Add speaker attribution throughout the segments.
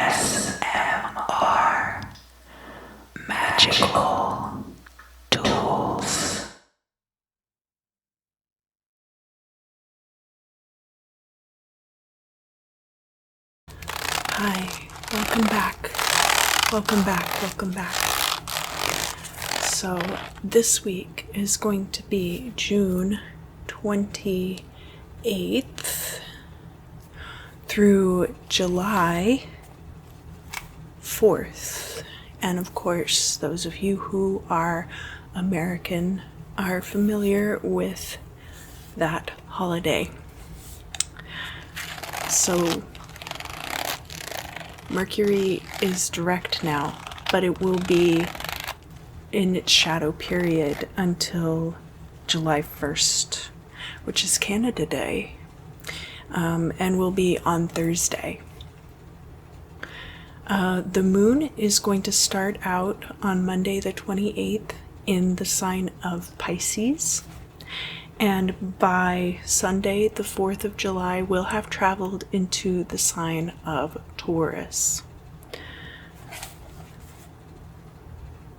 Speaker 1: ASMR Magical Tools. Hi, welcome back. Welcome back, welcome back. So this week is going to be June 28th through July 4th. And of course, those of you who are American are familiar with that holiday. So Mercury is direct now, but it will be in its shadow period until July 1st, which is Canada Day, and will be on Thursday. The moon is going to start out on Monday the 28th in the sign of Pisces, and by Sunday the 4th of July will have traveled into the sign of Taurus.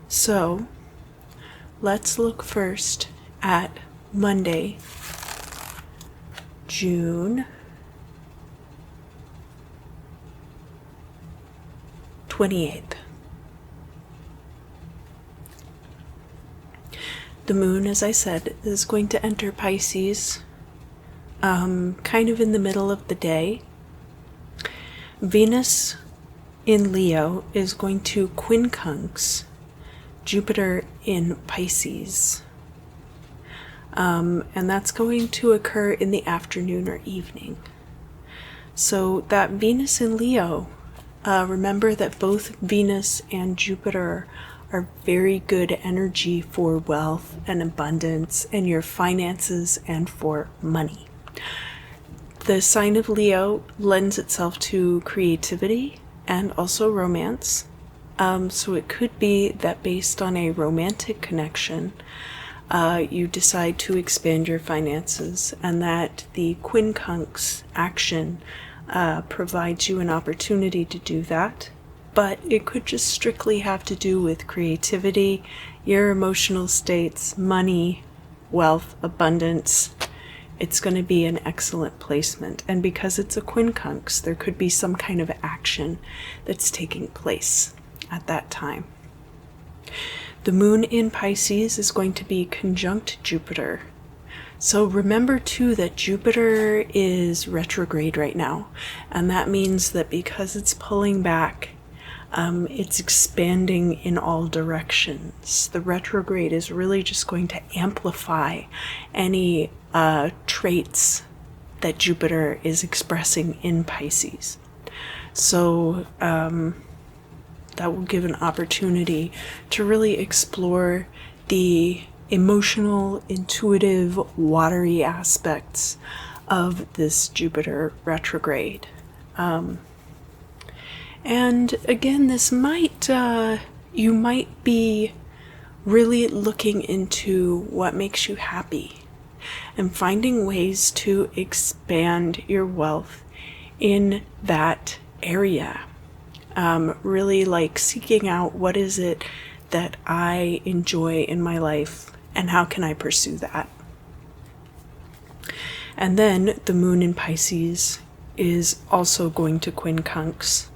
Speaker 1: So let's look first at Monday, June 28th. The moon, as I said, is going to enter Pisces kind of in the middle of the day. Venus in Leo is going to quincunx Jupiter in Pisces. And that's going to occur in the afternoon or evening. So that Venus in Leo, remember that both Venus and Jupiter are very good energy for wealth and abundance and your finances and for money. The sign of Leo lends itself to creativity and also romance. So it could be that based on a romantic connection, you decide to expand your finances, and that the quincunx action provides you an opportunity to do that. But it could just strictly have to do with creativity, your emotional states, money, wealth, abundance. It's going to be an excellent placement. And because it's a quincunx, there could be some kind of action that's taking place at that time. The moon in Pisces is going to be conjunct Jupiter. So remember too that Jupiter is retrograde right now. And that means that because it's pulling back, it's expanding in all directions. The retrograde is really just going to amplify any traits that Jupiter is expressing in Pisces. So that will give an opportunity to really explore the emotional, intuitive, watery aspects of this Jupiter retrograde. And again, this might, you might be really looking into what makes you happy and finding ways to expand your wealth in that area. Really like seeking out what is it that I enjoy in my life and how can I pursue that. And then the moon in Pisces is also going to quincunx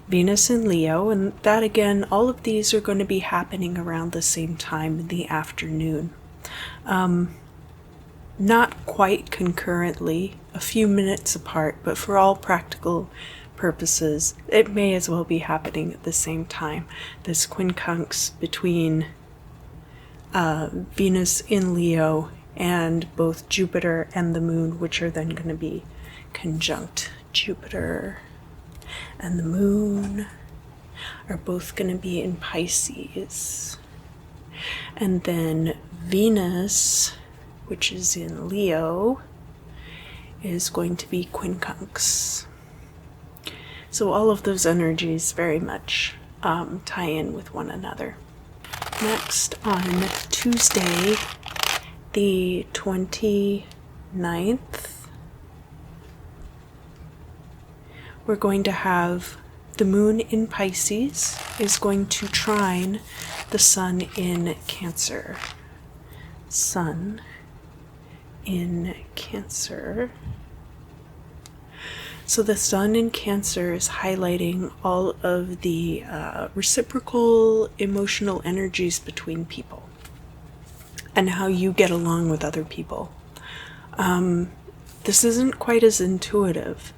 Speaker 1: Venus in Leo, and that again, all of these are going to be happening around the same time in the afternoon. Not quite concurrently, a few minutes apart, but for all practical purposes, it may as well be happening at the same time. This quincunx between Venus in Leo and both Jupiter and the moon, which are then going to be conjunct. Jupiter and the moon are both going to be in Pisces. And then Venus, which is in Leo, is going to be quincunx. So all of those energies very much tie in with one another. Next, on Tuesday, the 29th, we're going to have the moon in Pisces is going to trine the sun in Cancer. Sun in Cancer. So the sun in Cancer is highlighting all of the reciprocal emotional energies between people and how you get along with other people. This isn't quite as intuitive.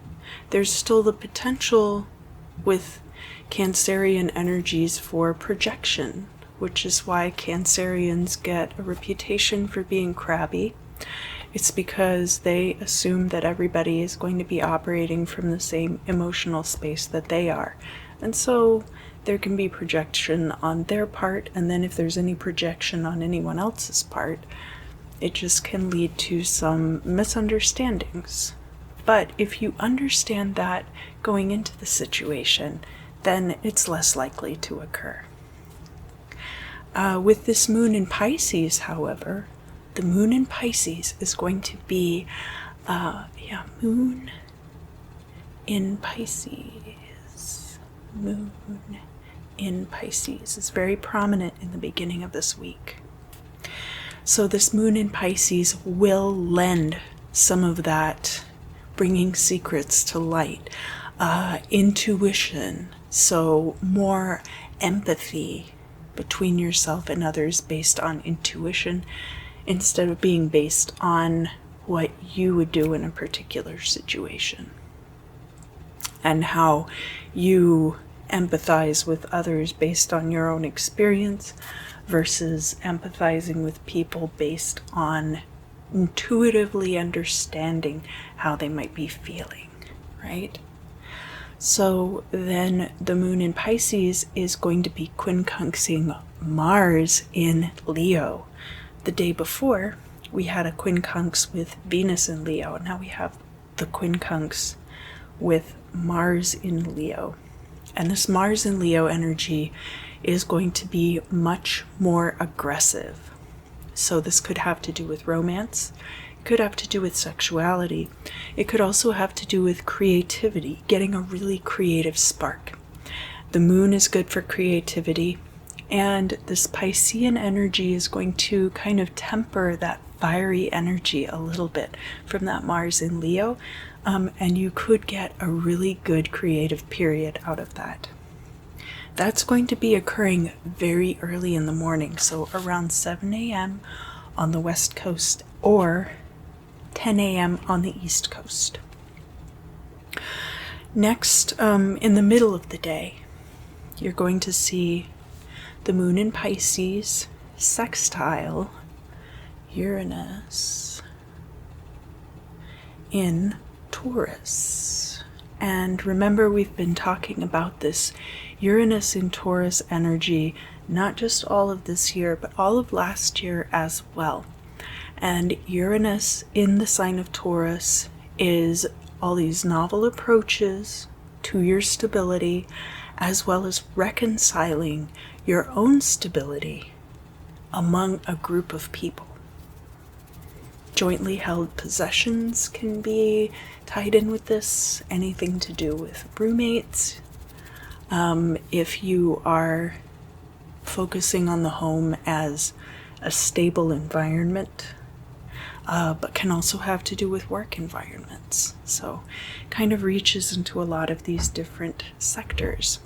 Speaker 1: There's still the potential with Cancerian energies for projection, which is why Cancerians get a reputation for being crabby. It's because they assume that everybody is going to be operating from the same emotional space that they are. And so there can be projection on their part, and then if there's any projection on anyone else's part, it just can lead to some misunderstandings. But if you understand that going into the situation, then it's less likely to occur. With this moon in Pisces, however, the moon in Pisces is going to be, moon in Pisces. Moon in Pisces is very prominent in the beginning of this week. So this moon in Pisces will lend some of that bringing secrets to light, intuition, so more empathy between yourself and others based on intuition instead of being based on what you would do in a particular situation, and how you empathize with others based on your own experience versus empathizing with people based on intuitively understanding how they might be feeling, right? So then the moon in Pisces is going to be quincunxing Mars in Leo. The day before, we had a quincunx with Venus in Leo, and now we have the quincunx with Mars in Leo. And this Mars in Leo energy is going to be much more aggressive. So this could have to do with romance. It could have to do with sexuality. It could also have to do with creativity, getting a really creative spark. The moon is good for creativity, and this Piscean energy is going to kind of temper that fiery energy a little bit from that Mars in Leo, and you could get a really good creative period out of that. That's going to be occurring very early in the morning, so around 7 a.m. on the West Coast or 10 a.m. on the East Coast. Next, in the middle of the day, you're going to see the moon in Pisces sextile Uranus in Taurus. And remember, we've been talking about this Uranus in Taurus energy, not just all of this year, but all of last year as well. And Uranus in the sign of Taurus is all these novel approaches to your stability, as well as reconciling your own stability among a group of people. Jointly held possessions can be tied in with this, anything to do with roommates. If you are focusing on the home as a stable environment, but can also have to do with work environments. So kind of reaches into a lot of these different sectors.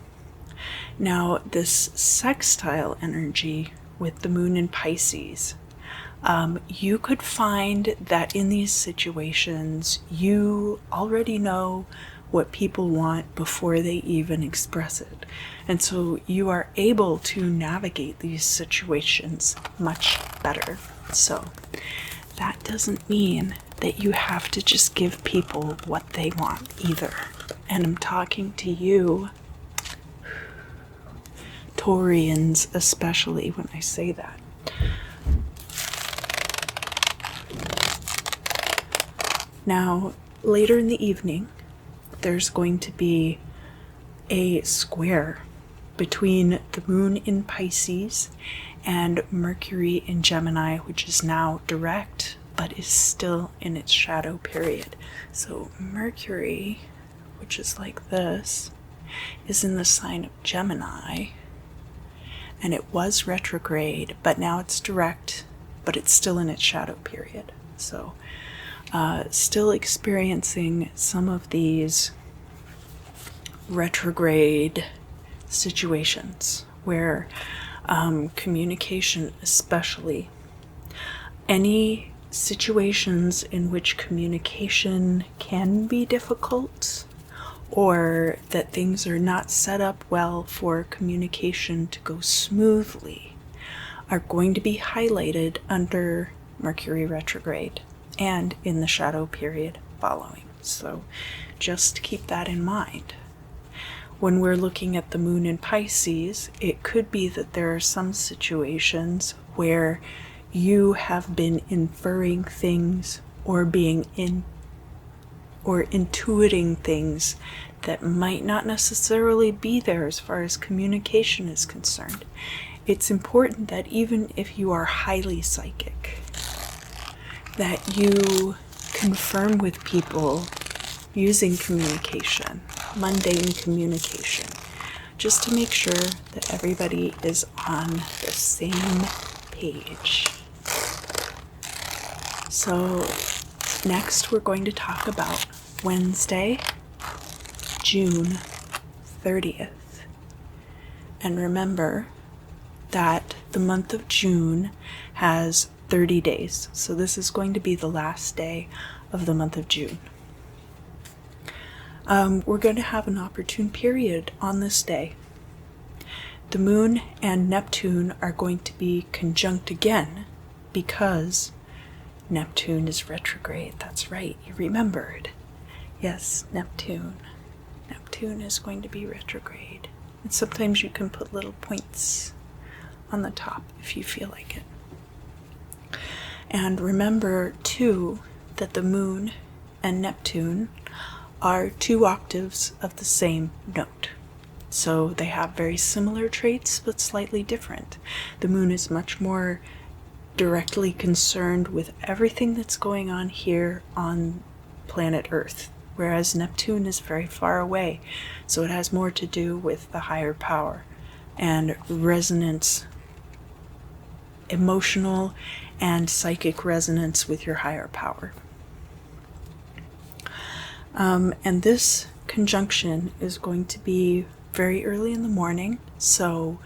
Speaker 1: Now, this sextile energy with the moon in Pisces, you could find that in these situations, you already know what people want before they even express it. And so you are able to navigate these situations much better. So that doesnent mean that you have to just give people what they want either. And I'm talking to you, Taurians especially, when I say that. Now, later in the evening, there's going to be a square between the moon in Pisces and Mercury in Gemini, which is now direct, but is still in its shadow period. So Mercury, which is like this, is in the sign of Gemini, and it was retrograde, but now it's direct, but it's still in its shadow period. So still experiencing some of these retrograde situations where communication, especially any situations in which communication can be difficult, or that things are not set up well for communication to go smoothly, are going to be highlighted under Mercury retrograde and in the shadow period following. So just keep that in mind. When we're looking at the moon in Pisces, it could be that there are some situations where you have been inferring things or intuiting things that might not necessarily be there as far as communication is concerned. It's important that even if you are highly psychic, that you confirm with people using communication, mundane communication, just to make sure that everybody is on the same page. So next we're going to talk about Wednesday, June 30th. And remember that the month of June has 30 days. So this is going to be the last day of the month of June. We're going to have an opportune period on this day. The moon and Neptune are going to be conjunct again because Neptune is retrograde. That's right, you remembered. Yes, Neptune. Neptune is going to be retrograde. And sometimes you can put little points on the top if you feel like it. And remember, too, that the moon and Neptune are 2 octaves of the same note. So they have very similar traits, but slightly different. The moon is much more directly concerned with everything that's going on here on planet Earth, whereas Neptune is very far away. So it has more to do with the higher power and resonance, emotional and psychic resonance with your higher power. And this conjunction is going to be very early in the morning, so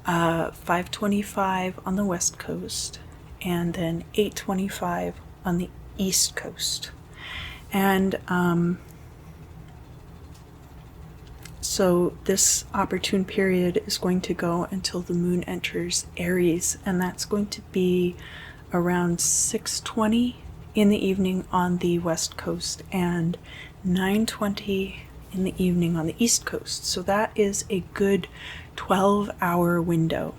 Speaker 1: 5:25 on the west coast, and then 8:25 on the east coast. And so this opportune period is going to go until the moon enters Aries, and that's going to be around 6:20 in the evening on the west coast and 9:20 in the evening on the east coast. So that is a good 12-hour window.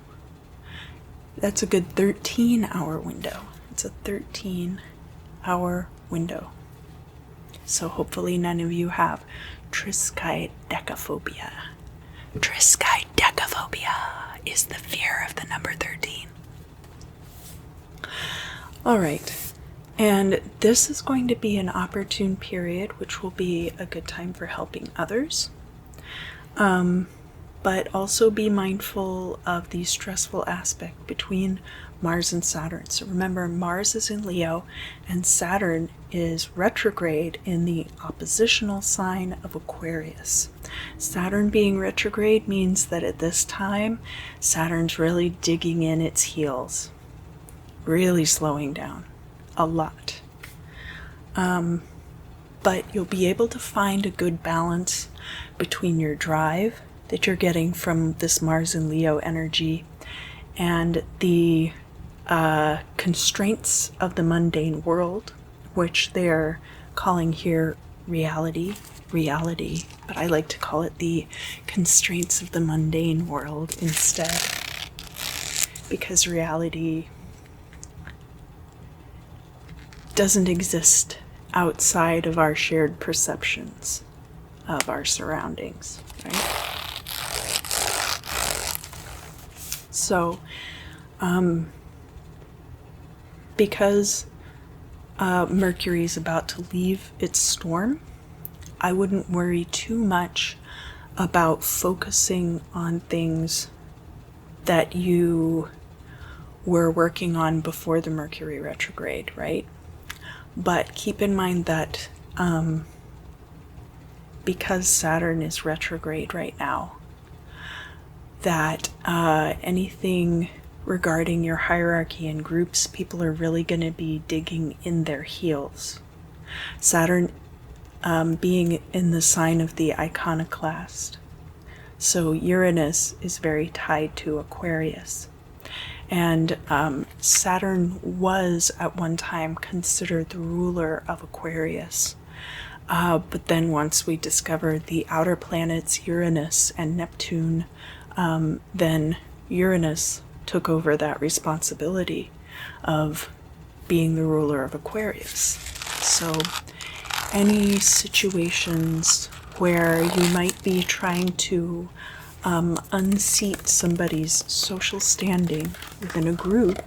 Speaker 1: That's a good 13-hour window. It's a 13-hour window. So hopefully none of you have triskaidekaphobia. Triskaidekaphobia is the fear of the number 13. All right. And this is going to be an opportune period, which will be a good time for helping others. But also be mindful of the stressful aspect between Mars and Saturn. So remember, Mars is in Leo and Saturn is retrograde in the oppositional sign of Aquarius. Saturn being retrograde means that at this time, Saturn's really digging in its heels, really slowing down a lot. But you'll be able to find a good balance between your drive that you're getting from this Mars and Leo energy and the constraints of the mundane world, which they're calling here reality, but I like to call it the constraints of the mundane world instead, because reality doesn't exist outside of our shared perceptions of our surroundings, right? So, because Mercury is about to leave its storm, I wouldn't worry too much about focusing on things that you were working on before the Mercury retrograde, right? But keep in mind that because Saturn is retrograde right now, that anything regarding your hierarchy and groups, people are really going to be digging in their heels. Saturn being in the sign of the iconoclast. So Uranus is very tied to Aquarius. And Saturn was at one time considered the ruler of Aquarius. But then once we discovered the outer planets, Uranus and Neptune, then Uranus took over that responsibility of being the ruler of Aquarius. So any situations where you might be trying to unseat somebody's social standing within a group,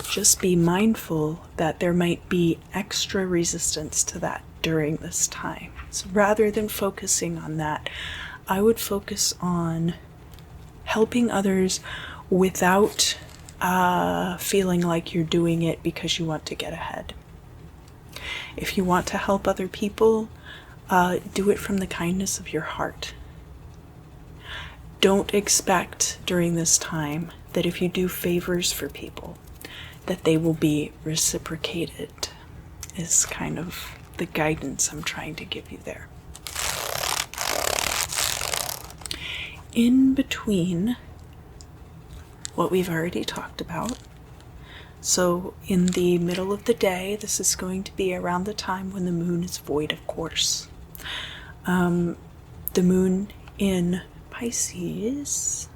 Speaker 1: just be mindful that there might be extra resistance to that during this time. So rather than focusing on that, I would focus on helping others without feeling like you're doing it because you want to get ahead. If you want to help other people, do it from the kindness of your heart. Don't expect during this time that if you do favors for people, that they will be reciprocated, is kind of the guidance I'm trying to give you there. In between what we've already talked about, so in the middle of the day, this is going to be around the time when the moon is void, of course. The moon in Pisces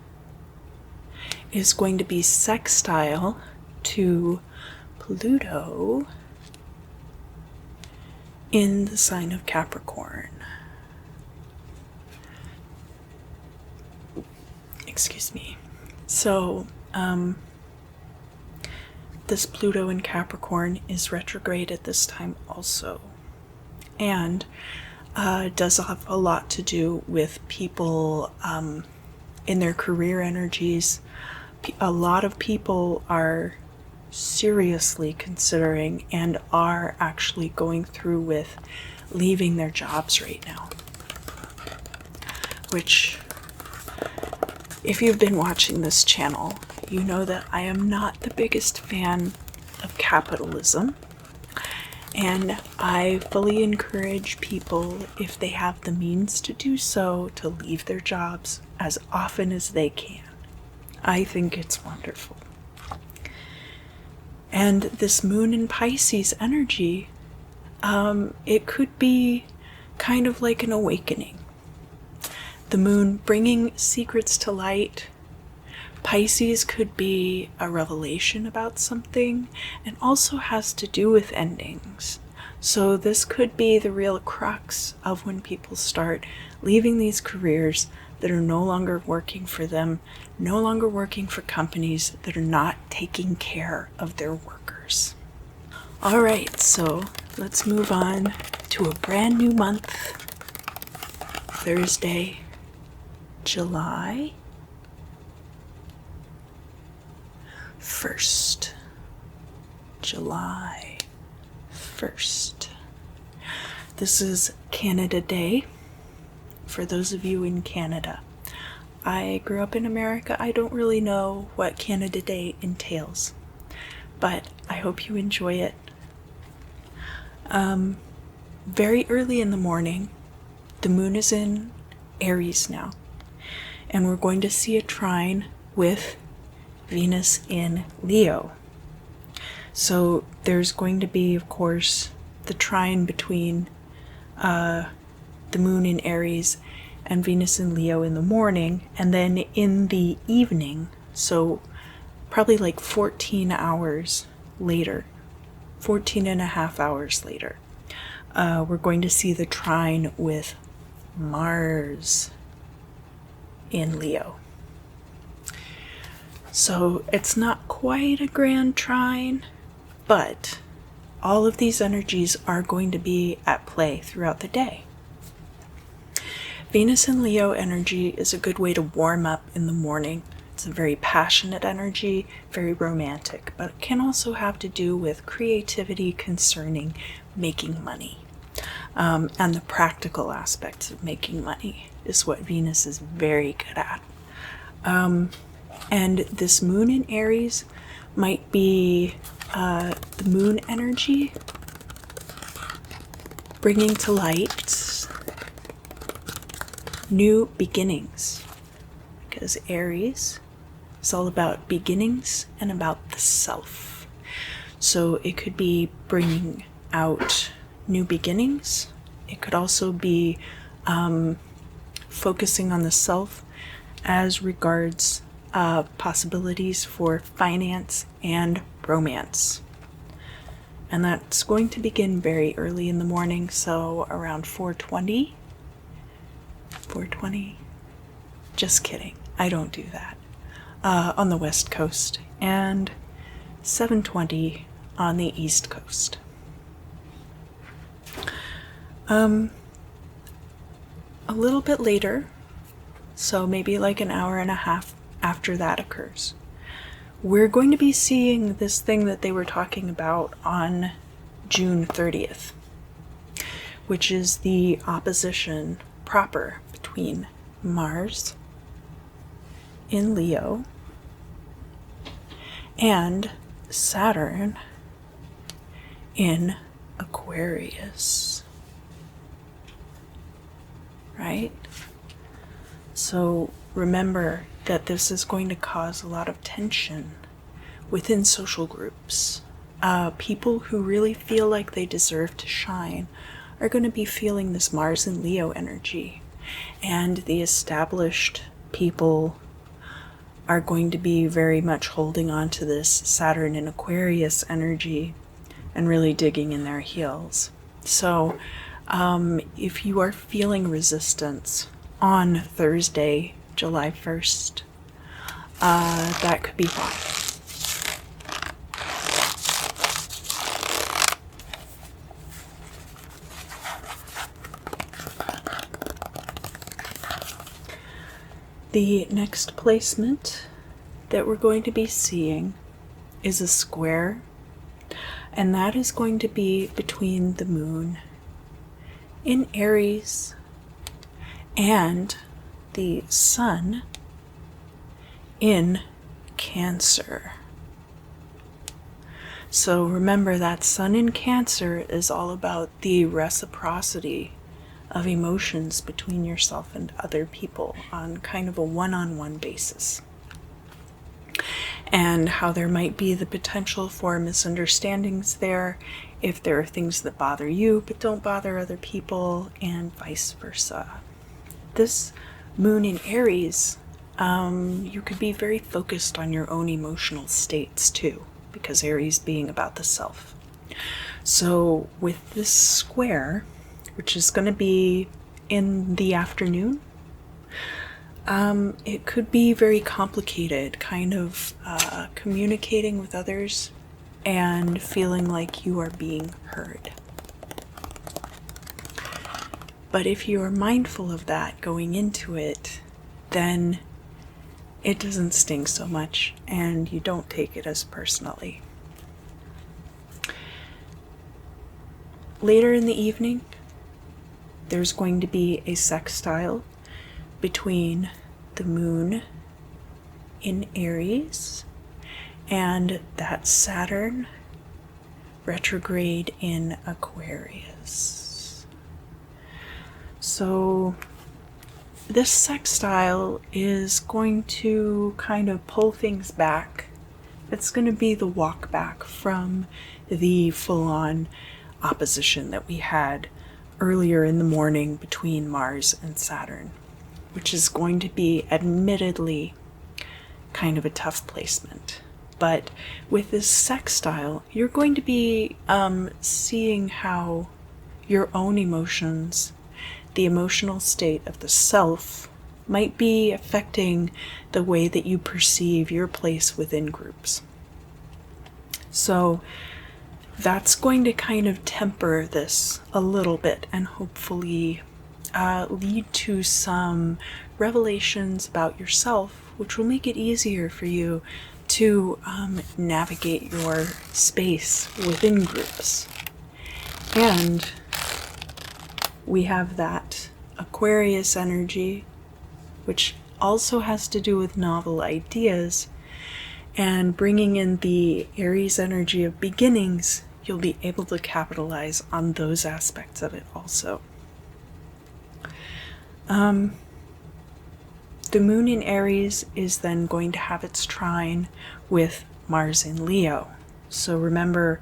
Speaker 1: is going to be sextile to Pluto in the sign of Capricorn. Excuse me. So, this Pluto in Capricorn is retrograde at this time also. And does have a lot to do with people in their career energies. A lot of people are seriously considering and are actually going through with leaving their jobs right now. Which, if you've been watching this channel, you know that I am not the biggest fan of capitalism. And I fully encourage people, if they have the means to do so, to leave their jobs as often as they can. I think it's wonderful. And this moon in Pisces energy, it could be kind of like an awakening. The moon bringing secrets to light. Pisces could be a revelation about something and also has to do with endings. So this could be the real crux of when people start leaving these careers that are no longer working for them, no longer working for companies that are not taking care of their workers. All right, so let's move on to a brand new month. Thursday, July 1st. July 1st. This is Canada Day. For those of you in Canada, I grew up in America. I don't really know what Canada Day entails, but I hope you enjoy it. Very early in the morning, the moon is in Aries now, and we're going to see a trine with Venus in Leo. So there's going to be, of course, the trine between the moon in Aries and Venus in Leo in the morning, and then in the evening, so probably like 14 hours later, 14 and a half hours later, we're going to see the trine with Mars in Leo. So it's not quite a grand trine, but all of these energies are going to be at play throughout the day. Venus in Leo energy is a good way to warm up in the morning. It's a very passionate energy, very romantic, but it can also have to do with creativity concerning making money. And the practical aspects of making money is what Venus is very good at. And this moon in Aries might be the moon energy bringing to light new beginnings, because Aries is all about beginnings and about the self. So it could be bringing out new beginnings. It could also be focusing on the self as regards possibilities for finance and romance. And that's going to begin very early in the morning, so around 4:20. 4:20? Just kidding. I don't do that. On the West Coast, and 7:20 on the East Coast. A little bit later, so maybe like an hour and a half after that occurs, we're going to be seeing this thing that they were talking about on June 30th, which is the opposition proper between Mars in Leo and Saturn in Aquarius. Right? So remember that this is going to cause a lot of tension within social groups. People who really feel like they deserve to shine are going to be feeling this Mars and Leo energy. And the established people are going to be very much holding on to this Saturn and Aquarius energy and really digging in their heels. So if you are feeling resistance on Thursday, July 1st, that could be why. The next placement that we're going to be seeing is a square, and that is going to be between the moon in Aries and the sun in Cancer. So remember that sun in Cancer is all about the reciprocity of emotions between yourself and other people on kind of a one-on-one basis, and how there might be the potential for misunderstandings there if there are things that bother you but don't bother other people, and vice versa. This moon in Aries, you could be very focused on your own emotional states too, because Aries being about the self. So with this square, which is going to be in the afternoon, it could be very complicated, kind of communicating with others and feeling like you are being heard. But if you are mindful of that going into it, then it doesn't sting so much and you don't take it as personally. Later in the evening, there's going to be a sextile between the moon in Aries and that Saturn retrograde in Aquarius. So this sextile is going to kind of pull things back. It's going to be the walk back from the full-on opposition that we had earlier in the morning between Mars and Saturn, which is going to be admittedly kind of a tough placement. But with this sextile, you're going to be seeing how your own emotions, the emotional state of the self, might be affecting the way that you perceive your place within groups. So that's going to kind of temper this a little bit and hopefully lead to some revelations about yourself, which will make it easier for you to navigate your space within groups. And we have that Aquarius energy, which also has to do with novel ideas, and bringing in the Aries energy of beginnings, you'll be able to capitalize on those aspects of it also. The moon in Aries is then going to have its trine with Mars in Leo. So remember,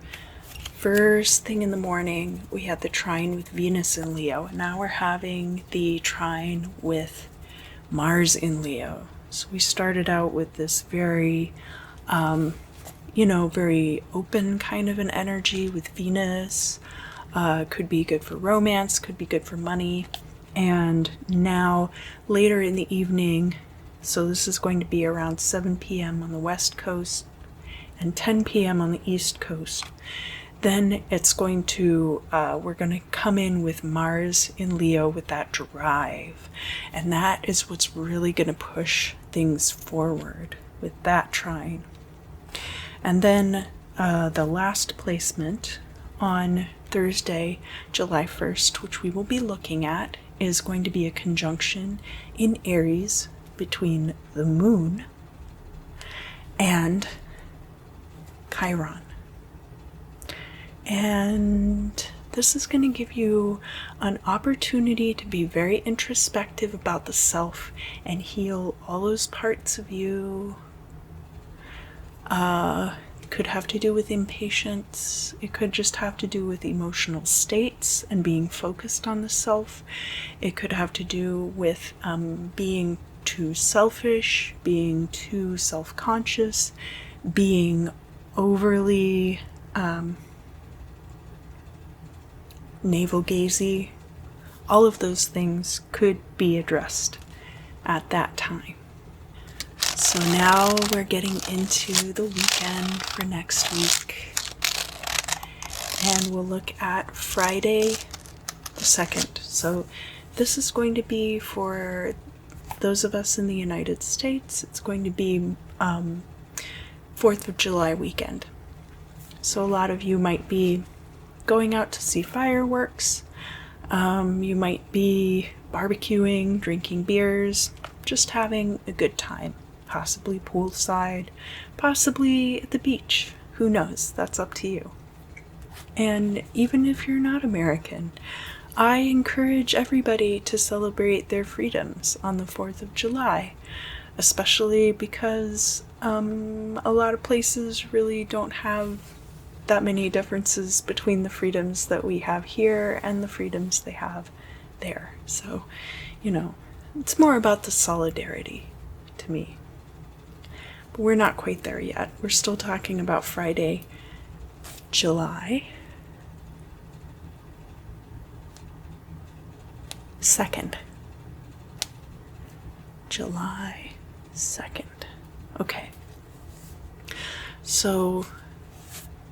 Speaker 1: first thing in the morning, we had the trine with Venus in Leo. And now we're having the trine with Mars in Leo. So we started out with this very, very open kind of an energy with Venus. Could be good for romance, could be good for money. And now later in the evening, so this is going to be around 7 p.m. on the West Coast and 10 p.m. on the East Coast. Then it's going to, we're going to come in with Mars in Leo with that drive. And that is what's really going to push things forward with that trine. And then the last placement on Thursday, July 1st, which we will be looking at, is going to be a conjunction in Aries between the moon and Chiron. And this is going to give you an opportunity to be very introspective about the self and heal all those parts of you. It could have to do with impatience. It could just have to do with emotional states and being focused on the self. It could have to do with being too selfish, being too self-conscious, being overly navel-gazy. All of those things could be addressed at that time. So now we're getting into the weekend for next week. And we'll look at Friday the 2nd. So this is going to be for those of us in the United States. It's going to be 4th of July weekend. So a lot of you might be going out to see fireworks. You might be barbecuing, drinking beers, just having a good time. Possibly poolside, possibly at the beach. Who knows? That's up to you. And even if you're not American, I encourage everybody to celebrate their freedoms on the 4th of July, especially because a lot of places really don't have that many differences between the freedoms that we have here and the freedoms they have there. So, it's more about the solidarity to me. But we're not quite there yet. We're still talking about Friday, July 2nd. July 2nd. Okay. So,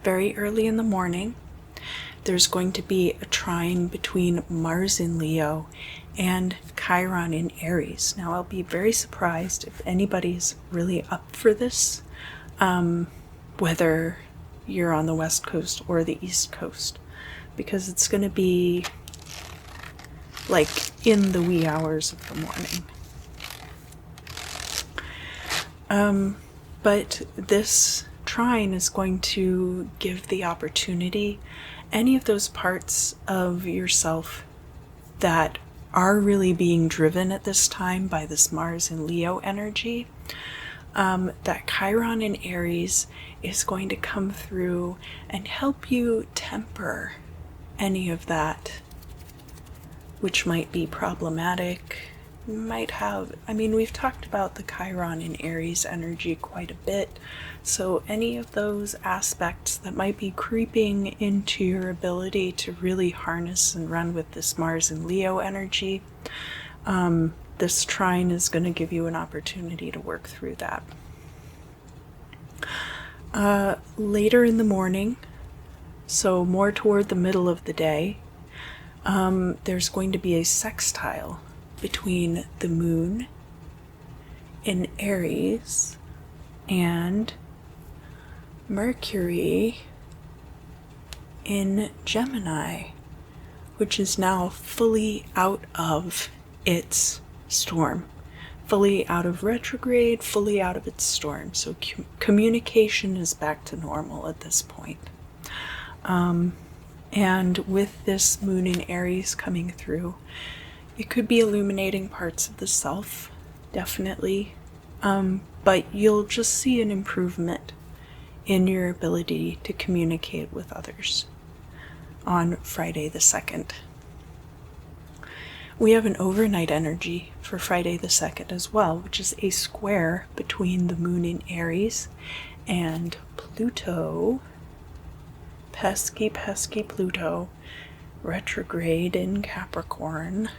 Speaker 1: very early in the morning, there's going to be a trine between Mars in Leo and Chiron in Aries. Now, I'll be very surprised if anybody's really up for this, whether you're on the West Coast or the East Coast, because it's going to be like in the wee hours of the morning. But this trine is going to give the opportunity, any of those parts of yourself that are really being driven at this time by this Mars and Leo energy, that Chiron in Aries is going to come through and help you temper any of that which might be problematic, we've talked about the Chiron in Aries energy quite a bit, so any of those aspects that might be creeping into your ability to really harness and run with this Mars and Leo energy, this trine is going to give you an opportunity to work through that. Later in the morning, so more toward the middle of the day, there's going to be a sextile between the moon in Aries and Mercury in Gemini, which is now fully out of its storm, fully out of retrograde, fully out of its storm. So communication is back to normal at this point. And with this moon in Aries coming through, it could be illuminating parts of the self, definitely. But you'll just see an improvement in your ability to communicate with others on Friday the 2nd. We have an overnight energy for Friday the 2nd as well, which is a square between the moon in Aries and Pluto, pesky Pluto, retrograde in Capricorn.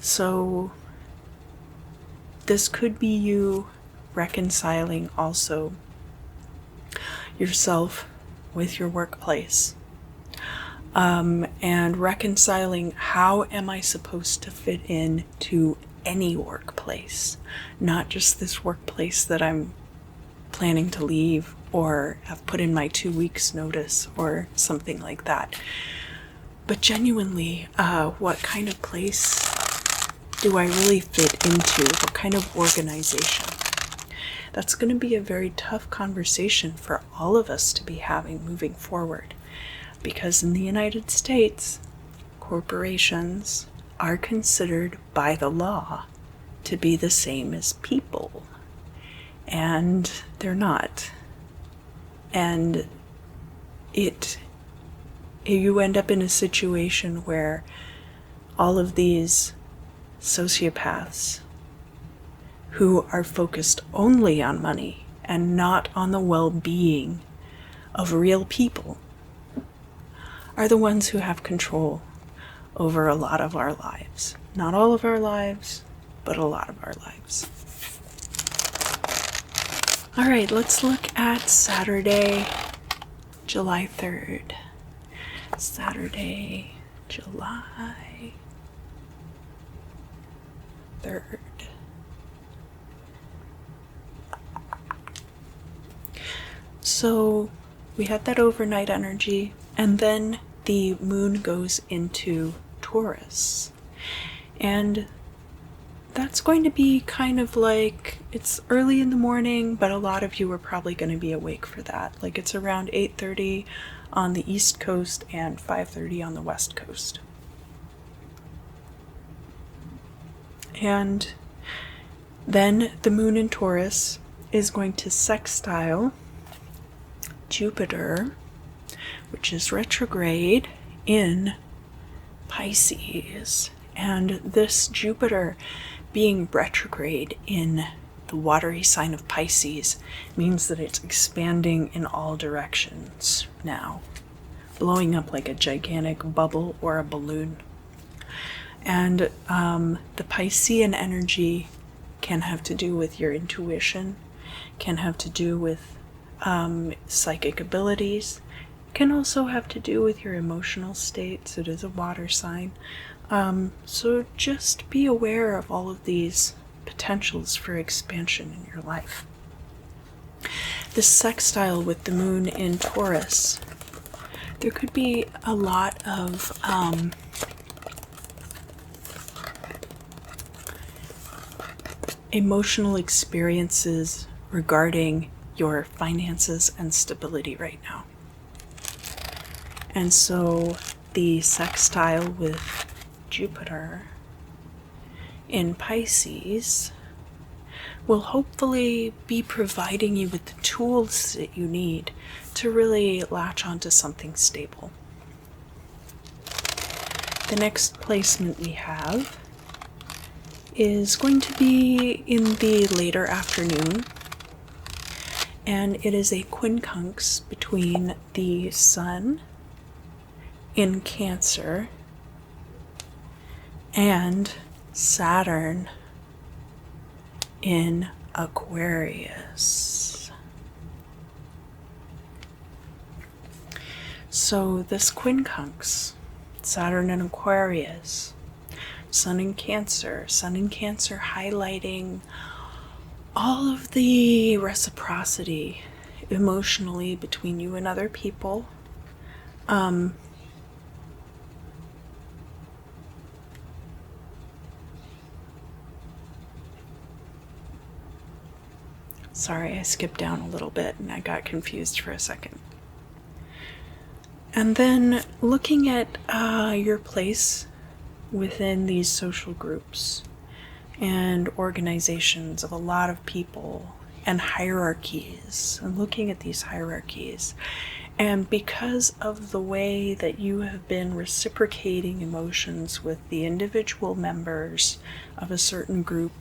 Speaker 1: So this could be you reconciling also yourself with your workplace, and reconciling how am I supposed to fit in to any workplace, not just this workplace that I'm planning to leave or have put in my 2 weeks notice or something like that, but genuinely, what kind of place do I really fit into? What kind of organization? That's going to be a very tough conversation for all of us to be having moving forward, because in the United States, corporations are considered by the law to be the same as people, and they're not. And you end up in a situation where all of these sociopaths who are focused only on money and not on the well-being of real people are the ones who have control over a lot of our lives. Not all of our lives, but a lot of our lives. All right, let's look at Saturday, July 3rd. Saturday, July 3rd. So we had that overnight energy, and then the moon goes into Taurus. And that's going to be kind of like, it's early in the morning, but a lot of you are probably going to be awake for that. Like it's around 8:30 on the East Coast and 5:30 on the West Coast. And then the moon in Taurus is going to sextile Jupiter, which is retrograde in Pisces. And this Jupiter being retrograde in the watery sign of Pisces means that it's expanding in all directions now, blowing up like a gigantic bubble or a balloon. And the Piscean energy can have to do with your intuition, can have to do with psychic abilities, can also have to do with your emotional states. It is a water sign. So just be aware of all of these potentials for expansion in your life. This sextile with the moon in Taurus, there could be a lot of emotional experiences regarding your finances and stability right now. And so the sextile with Jupiter in Pisces will hopefully be providing you with the tools that you need to really latch onto something stable. The next placement we have is going to be in the later afternoon, and it is a quincunx between the Sun in Cancer and Saturn in Aquarius. So this quincunx, Saturn in Aquarius, Sun in Cancer. Sun in Cancer highlighting all of the reciprocity emotionally between you and other people. Sorry, I skipped down a little bit and I got confused for a second. And then looking at your place within these social groups and organizations of a lot of people and hierarchies, and looking at these hierarchies. And because of the way that you have been reciprocating emotions with the individual members of a certain group,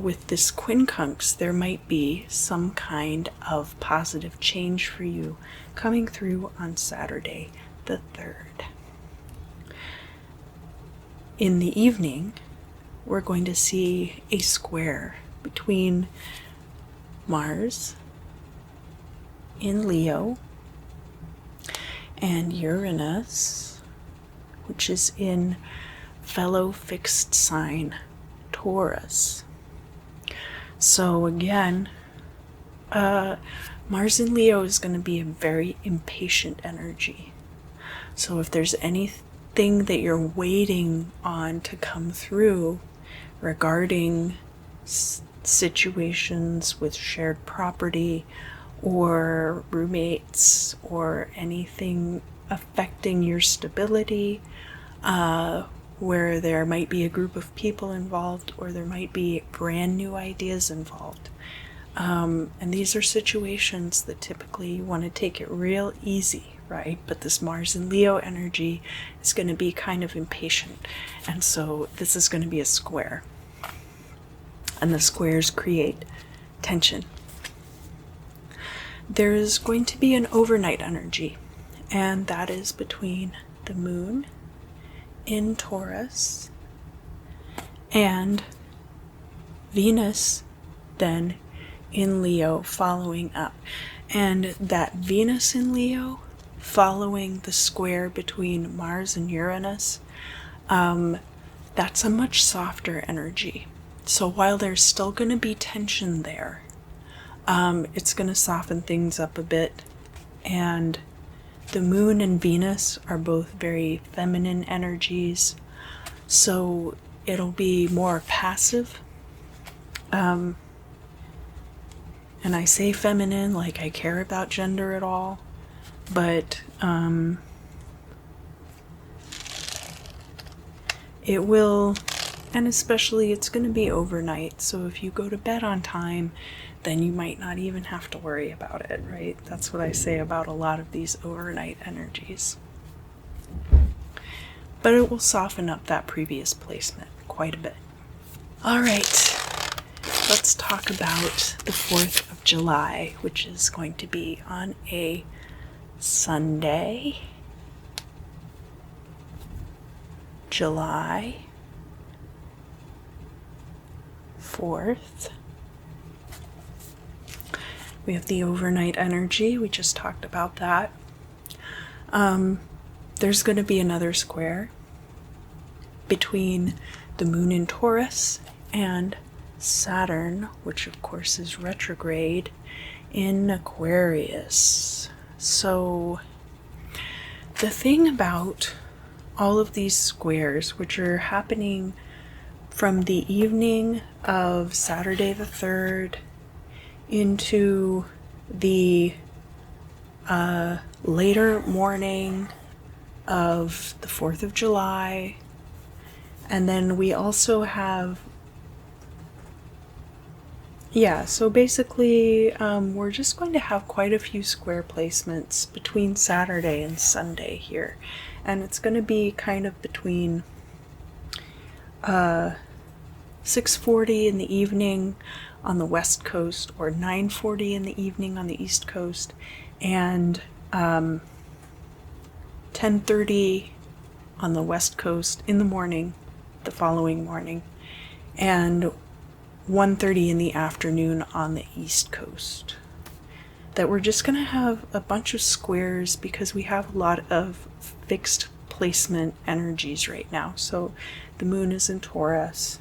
Speaker 1: with this quincunx, there might be some kind of positive change for you coming through on Saturday the 3rd. In the evening, we're going to see a square between Mars in Leo and Uranus, which is in fellow fixed sign Taurus. So again, Mars in Leo is going to be a very impatient energy. So if there's anything that you're waiting on to come through regarding situations with shared property or roommates or anything affecting your stability, where there might be a group of people involved or there might be brand new ideas involved. And these are situations that typically you want to take it real easy, right? But this Mars and Leo energy is going to be kind of impatient. And so this is going to be a square. And the squares create tension. There is going to be an overnight energy, and that is between the moon in Taurus and Venus then in Leo following up. And that Venus in Leo following the square between Mars and Uranus, that's a much softer energy. So while there's still going to be tension there, it's going to soften things up a bit. And the moon and Venus are both very feminine energies, so it'll be more passive. And I say feminine like I care about gender at all, but it will, and especially it's going to be overnight, so if you go to bed on time, then you might not even have to worry about it, right? That's what I say about a lot of these overnight energies. But it will soften up that previous placement quite a bit. All right, let's talk about the 4th of July, which is going to be on a Sunday, July 4th. We have the overnight energy. We just talked about that. There's going to be another square between the moon in Taurus and Saturn, which of course is retrograde in Aquarius. So the thing about all of these squares, which are happening from the evening of Saturday the 3rd into the later morning of the 4th of July, and then we also have, so basically we're just going to have quite a few square placements between Saturday and Sunday here, and it's going to be kind of between 6:40 in the evening on the west coast, or 9:40 in the evening on the east coast, and 10:30 on the west coast in the morning, the following morning, and 1:30 in the afternoon on the east coast. That we're just going to have a bunch of squares because we have a lot of fixed placement energies right now. So the moon is in Taurus.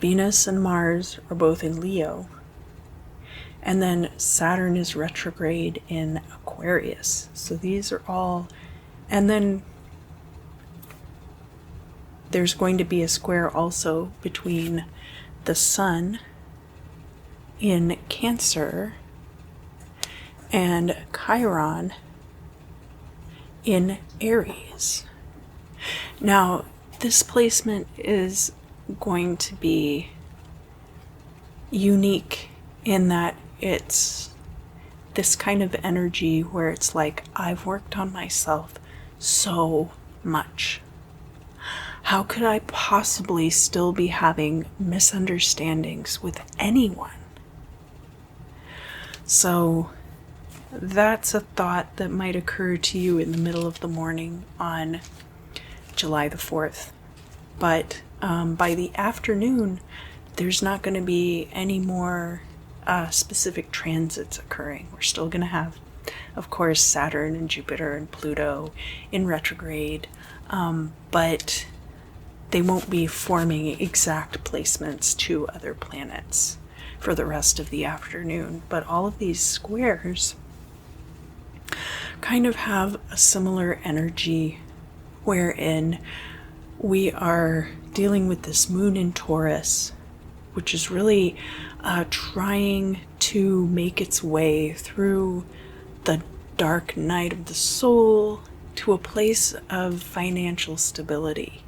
Speaker 1: Venus and Mars are both in Leo. And then Saturn is retrograde in Aquarius. So these are all, and then there's going to be a square also between the Sun in Cancer and Chiron in Aries. Now, this placement is going to be unique in that it's this kind of energy where it's like, I've worked on myself so much. How could I possibly still be having misunderstandings with anyone? So that's a thought that might occur to you in the middle of the morning on July the 4th. But by the afternoon, there's not going to be any more specific transits occurring. We're still going to have, of course, Saturn and Jupiter and Pluto in retrograde, but they won't be forming exact placements to other planets for the rest of the afternoon. But all of these squares kind of have a similar energy wherein we are dealing with this moon in Taurus, which is really trying to make its way through the dark night of the soul to a place of financial stability.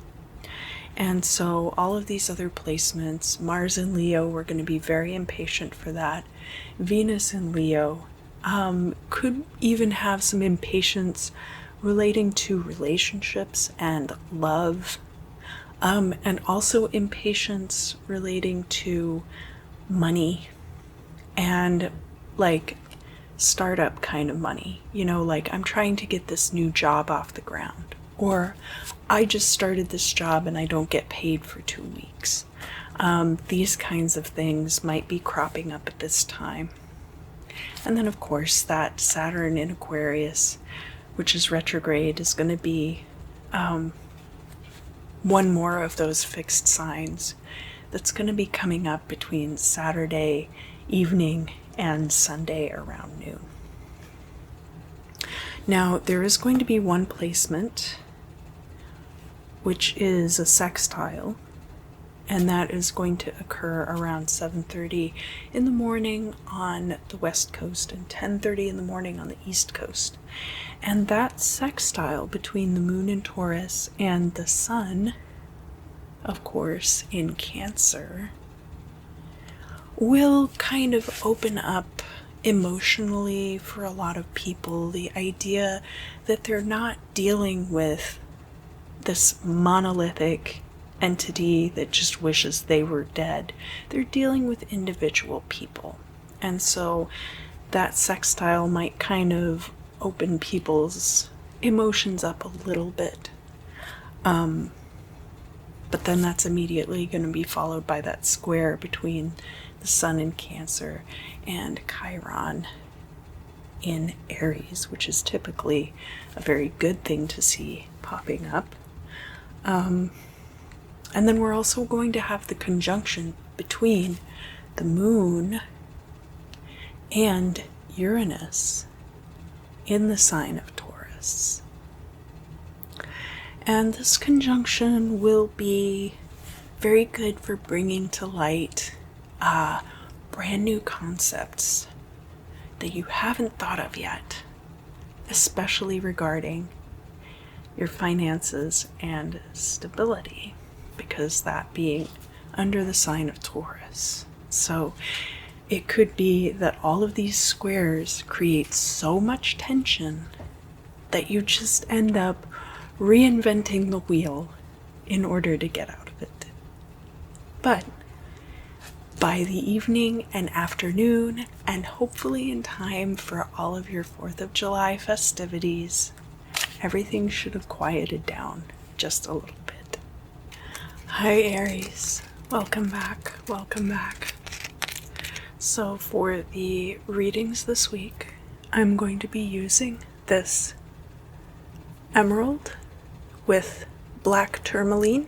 Speaker 1: And so all of these other placements, Mars in Leo, we're going to be very impatient for that. Venus in Leo could even have some impatience relating to relationships and love, and also impatience relating to money and like startup kind of money. You know, like I'm trying to get this new job off the ground, or I just started this job and I don't get paid for 2 weeks. These kinds of things might be cropping up at this time. And then, of course, that Saturn in Aquarius, which is retrograde, is going to be one more of those fixed signs that's going to be coming up between Saturday evening and Sunday around noon. Now, there is going to be one placement, which is a sextile, and that is going to occur around 7:30 in the morning on the west coast and 10:30 in the morning on the east coast. And that sextile between the moon in Taurus and the sun, of course, in Cancer, will kind of open up emotionally for a lot of people the idea that they're not dealing with this monolithic entity that just wishes they were dead. They're dealing with individual people. And so that sextile might kind of open people's emotions up a little bit. But then that's immediately going to be followed by that square between the sun in Cancer and Chiron in Aries, which is typically a very good thing to see popping up. And then we're also going to have the conjunction between the moon and Uranus in the sign of Taurus. And this conjunction will be very good for bringing to light brand new concepts that you haven't thought of yet, especially regarding your finances and stability, because that being under the sign of Taurus. So it could be that all of these squares create so much tension that you just end up reinventing the wheel in order to get out of it. But by the evening and afternoon, and hopefully in time for all of your 4th of July festivities, everything should have quieted down just a little bit. Hi Aries, welcome back, welcome back. So for the readings this week, I'm going to be using this emerald with black tourmaline.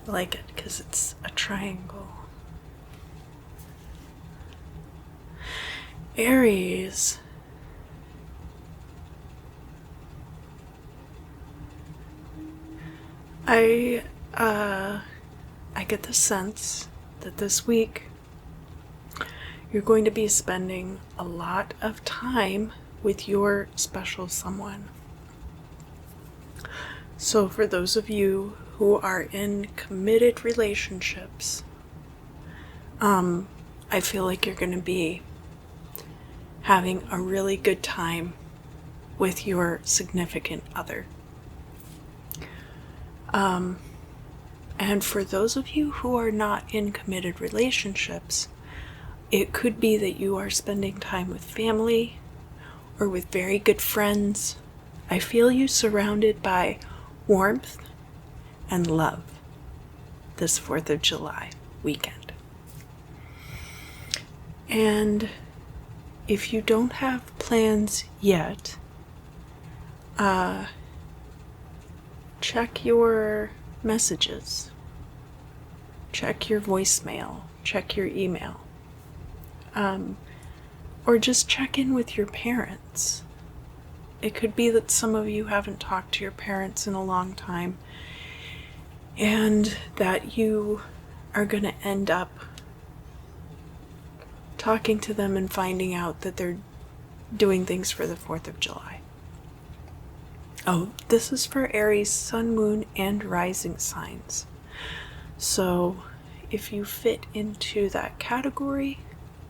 Speaker 1: I like it because it's a triangle. Aries. I get the sense that this week you're going to be spending a lot of time with your special someone. So for those of you who are in committed relationships, I feel like you're going to be having a really good time with your significant other. And for those of you who are not in committed relationships, it could be that you are spending time with family or with very good friends. I feel you surrounded by warmth and love this 4th of July weekend. And if you don't have plans yet, check your messages, check your voicemail, check your email, or just check in with your parents. It could be that some of you haven't talked to your parents in a long time, and that you are going to end up talking to them and finding out that they're doing things for the 4th of July. Oh, this is for Aries, Sun, Moon, and Rising signs. So if you fit into that category,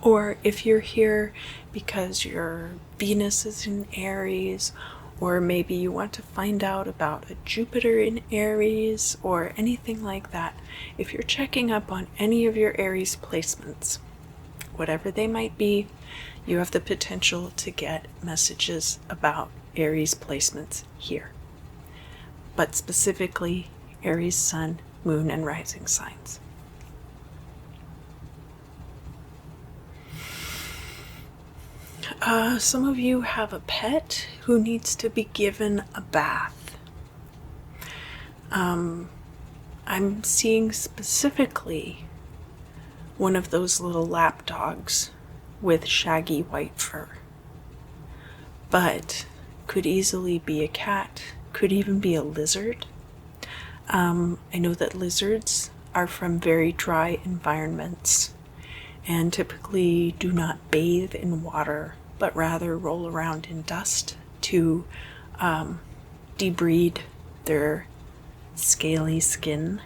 Speaker 1: or if you're here because your Venus is in Aries, or maybe you want to find out about a Jupiter in Aries, or anything like that, if you're checking up on any of your Aries placements, whatever they might be, you have the potential to get messages about Aries placements here. But specifically, Aries, Sun, Moon, and Rising signs. Some of you have a pet who needs to be given a bath. I'm seeing specifically one of those little lap dogs with shaggy white fur. But could easily be a cat, could even be a lizard. I know that lizards are from very dry environments and typically do not bathe in water, but rather roll around in dust to debride their scaly skin,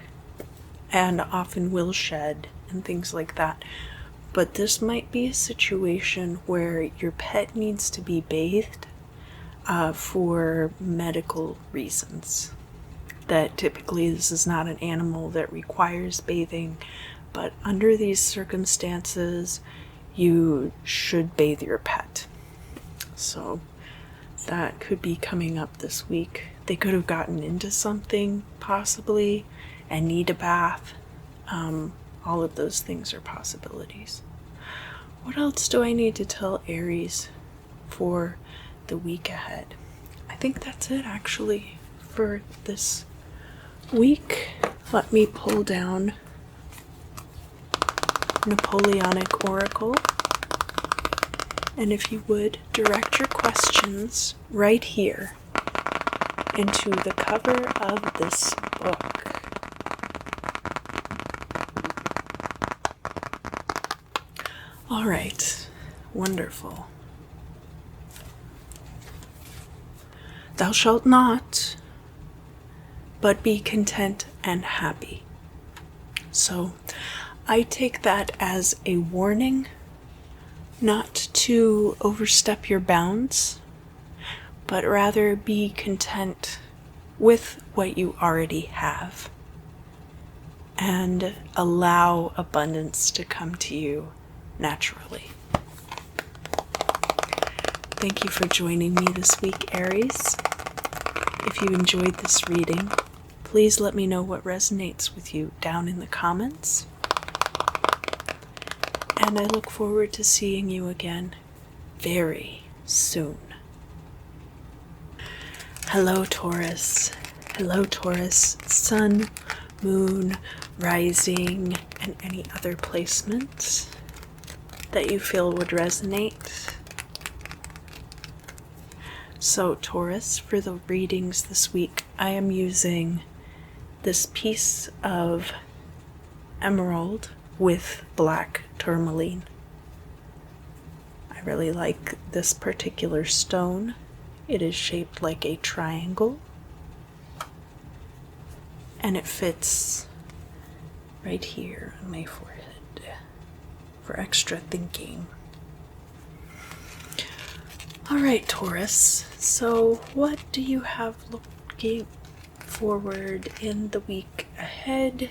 Speaker 1: and often will shed and things like that. But this might be a situation where your pet needs to be bathed for medical reasons. That typically this is not an animal that requires bathing, but under these circumstances, you should bathe your pet. So that could be coming up this week. They could have gotten into something possibly and need a bath. All of those things are possibilities. What else do I need to tell Aries for the week ahead? I think that's it actually for this week. Let me pull down Napoleonic Oracle, and if you would direct your questions right here into the cover of this book. All right, wonderful. Thou shalt not, but be content and happy. So I take that as a warning not to overstep your bounds, but rather be content with what you already have and allow abundance to come to you naturally. Thank you for joining me this week, Aries. If you enjoyed this reading, please let me know what resonates with you down in the comments. And I look forward to seeing you again very soon. Hello, Taurus. Hello, Taurus. Sun, moon, rising, and any other placements that you feel would resonate. So, Taurus, for the readings this week, I am using this piece of emerald with black tourmaline. I really like this particular stone. It is shaped like a triangle, and it fits right here on my forehead for extra thinking. All right, Taurus, so what do you have looking forward in the week ahead?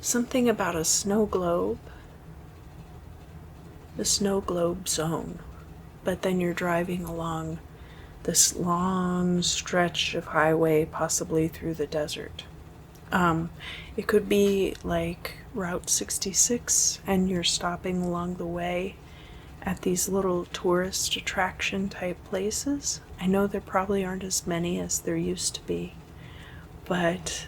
Speaker 1: Something about a snow globe. The snow globe zone, but then you're driving along this long stretch of highway, possibly through the desert. It could be like Route 66, and you're stopping along the way at these little tourist attraction type places. I know there probably aren't as many as there used to be, but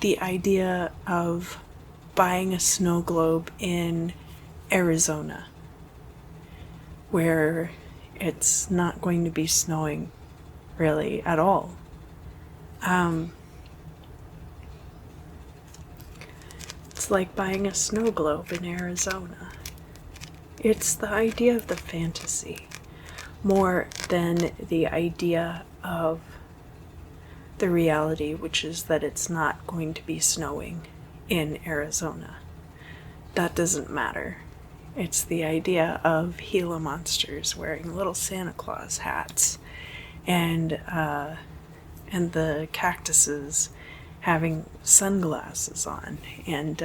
Speaker 1: the idea of buying a snow globe in Arizona, where it's not going to be snowing really at all. It's like buying a snow globe in Arizona. It's the idea of the fantasy more than the idea of the reality, which is that it's not going to be snowing in Arizona. That doesn't matter. It's the idea of Gila monsters wearing little Santa Claus hats, and the cactuses having sunglasses on, and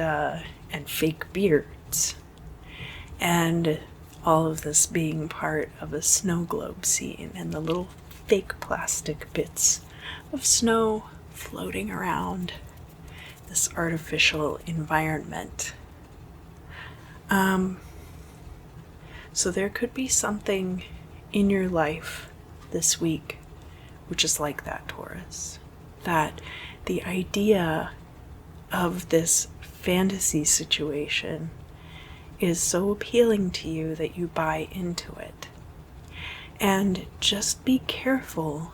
Speaker 1: fake beards, and all of this being part of a snow globe scene, and the little fake plastic bits of snow floating around this artificial environment. So there could be something in your life this week which is like that, Taurus. That the idea of this fantasy situation is so appealing to you that you buy into it. And just be careful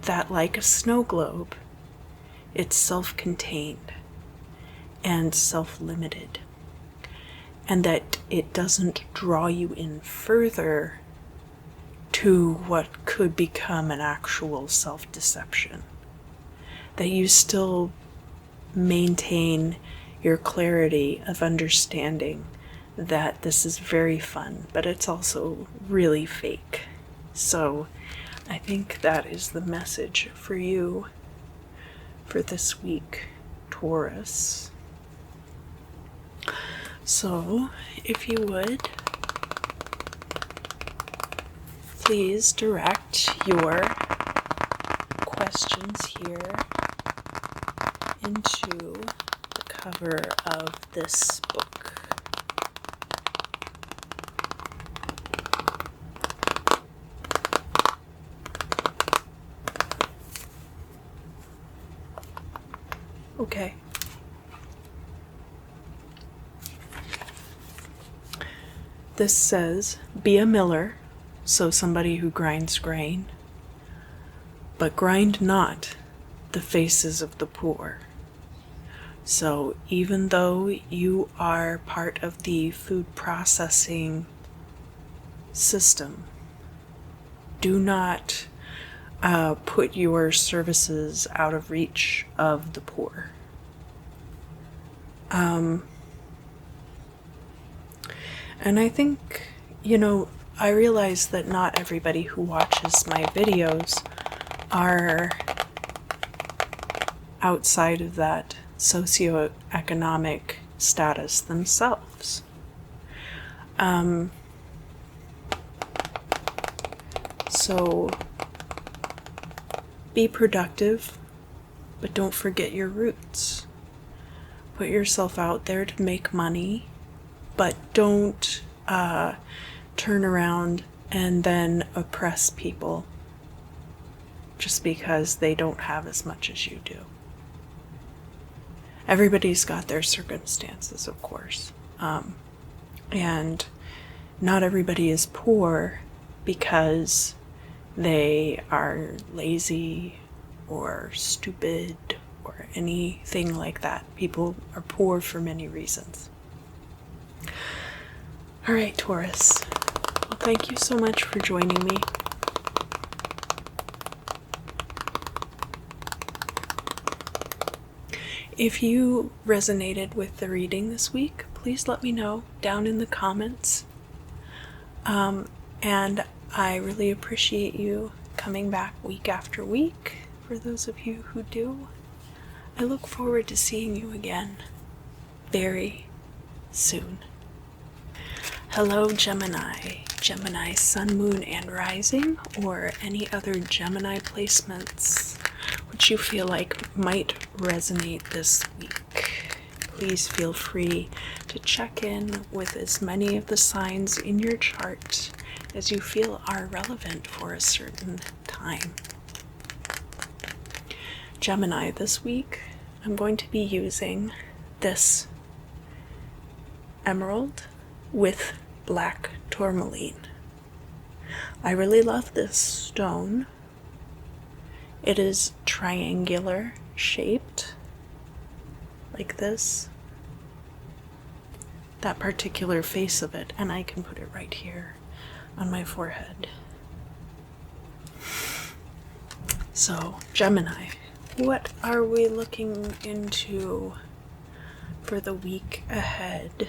Speaker 1: that, like a snow globe, it's self-contained and self-limited, and that it doesn't draw you in further to what could become an actual self-deception. That you still maintain your clarity of understanding that this is very fun, but it's also really fake. So I think that is the message for you for this week, Taurus. So, if you would, please direct your questions here into the cover of this book. Okay. This says, be a miller, so somebody who grinds grain, but grind not the faces of the poor. So even though you are part of the food processing system, do not put your services out of reach of the poor. And I think, I realize that not everybody who watches my videos are outside of that socioeconomic status themselves. So be productive, but don't forget your roots. Put yourself out there to make money, but don't turn around and then oppress people just because they don't have as much as you do. Everybody's got their circumstances, of course. And not everybody is poor because they are lazy or stupid or anything like that. People are poor for many reasons. All right, Taurus. Well, thank you so much for joining me. If you resonated with the reading this week, please let me know down in the comments. And I really appreciate you coming back week after week. For those of you who do, I look forward to seeing you again very soon. Hello, Gemini. Gemini sun, moon, and rising, or any other Gemini placements which you feel like might resonate this week. Please feel free to check in with as many of the signs in your chart as you feel are relevant for a certain time. Gemini, this week I'm going to be using this emerald with black tourmaline. I really love this stone. It is triangular shaped, like this. That particular face of it, and I can put it right here on my forehead. So, Gemini, what are we looking into for the week ahead?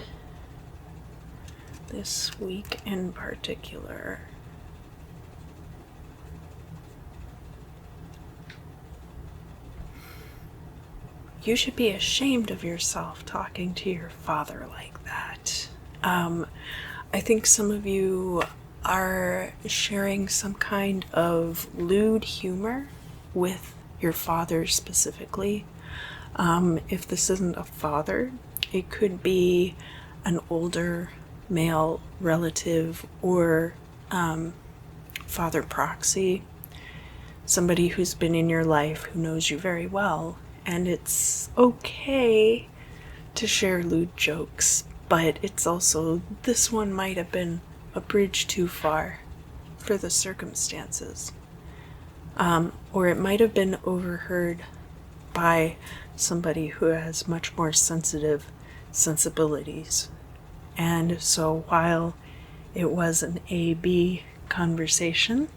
Speaker 1: This week in particular. You should be ashamed of yourself talking to your father like that. I think some of you are sharing some kind of lewd humor with your father specifically. If this isn't a father, it could be an older male relative or father proxy, somebody who's been in your life who knows you very well. And it's okay to share lewd jokes, but it's also, this one might have been a bridge too far for the circumstances. Or it might have been overheard by somebody who has much more sensitive sensibilities. And so while it was an A-B conversation,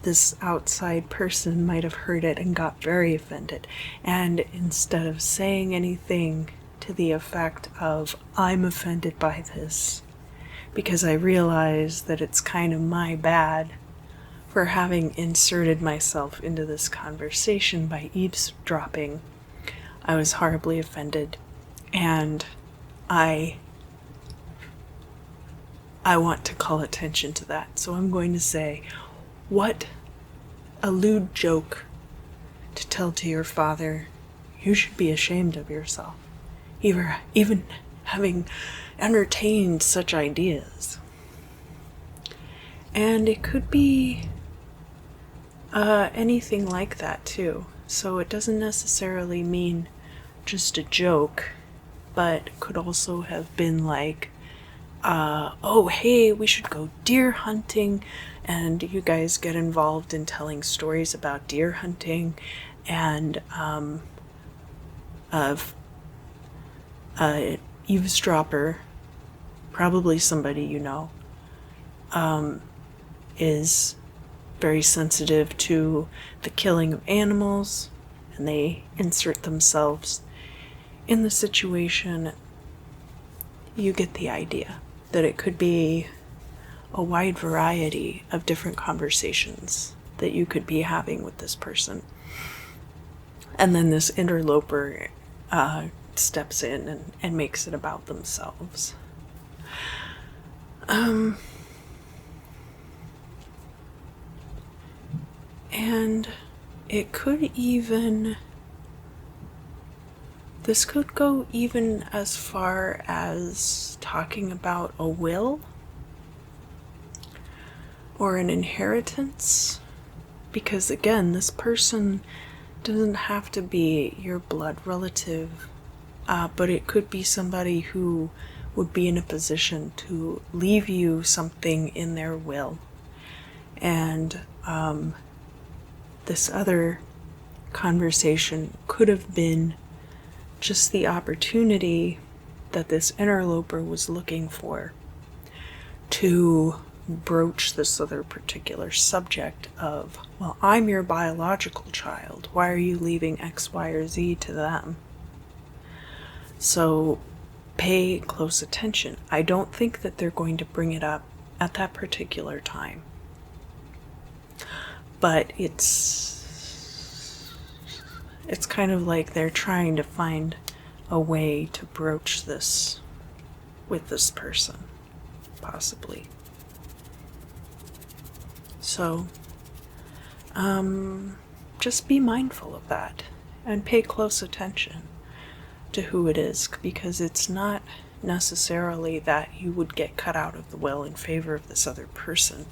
Speaker 1: this outside person might have heard it and got very offended. And instead of saying anything to the effect of, I'm offended by this because I realize that it's kind of my bad for having inserted myself into this conversation by eavesdropping, I was horribly offended, and I want to call attention to that. So I'm going to say, what a lewd joke to tell to your father. You should be ashamed of yourself, even having entertained such ideas. And it could be anything like that too. So it doesn't necessarily mean just a joke, but could also have been like, oh, hey, we should go deer hunting, and you guys get involved in telling stories about deer hunting, and eavesdropper, probably somebody you know, is very sensitive to the killing of animals, and they insert themselves in the situation. You get the idea that it could be a wide variety of different conversations that you could be having with this person. And then this interloper steps in and makes it about themselves. And it could even This could go even as far as talking about a will or an inheritance, because again, this person doesn't have to be your blood relative, but it could be somebody who would be in a position to leave you something in their will. And this other conversation could have been just the opportunity that this interloper was looking for to broach this other particular subject of, well, I'm your biological child. Why are you leaving X, Y, or Z to them? So pay close attention. I don't think that they're going to bring it up at that particular time. But it's kind of like they're trying to find a way to broach this with this person, possibly. So, just be mindful of that and pay close attention to who it is, because it's not necessarily that you would get cut out of the will in favor of this other person,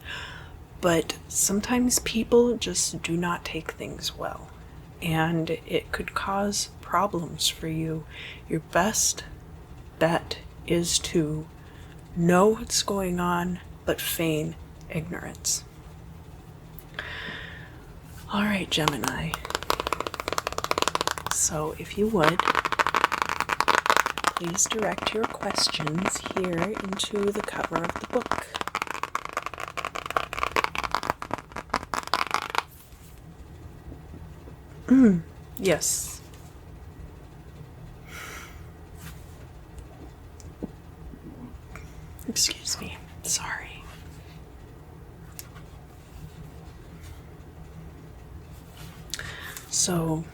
Speaker 1: but sometimes people just do not take things well, and it could cause problems for you. Your best bet is to know what's going on, but feign ignorance. All right, Gemini. So if you would, please direct your questions here into the cover of the book. Yes. Excuse me. Sorry. So,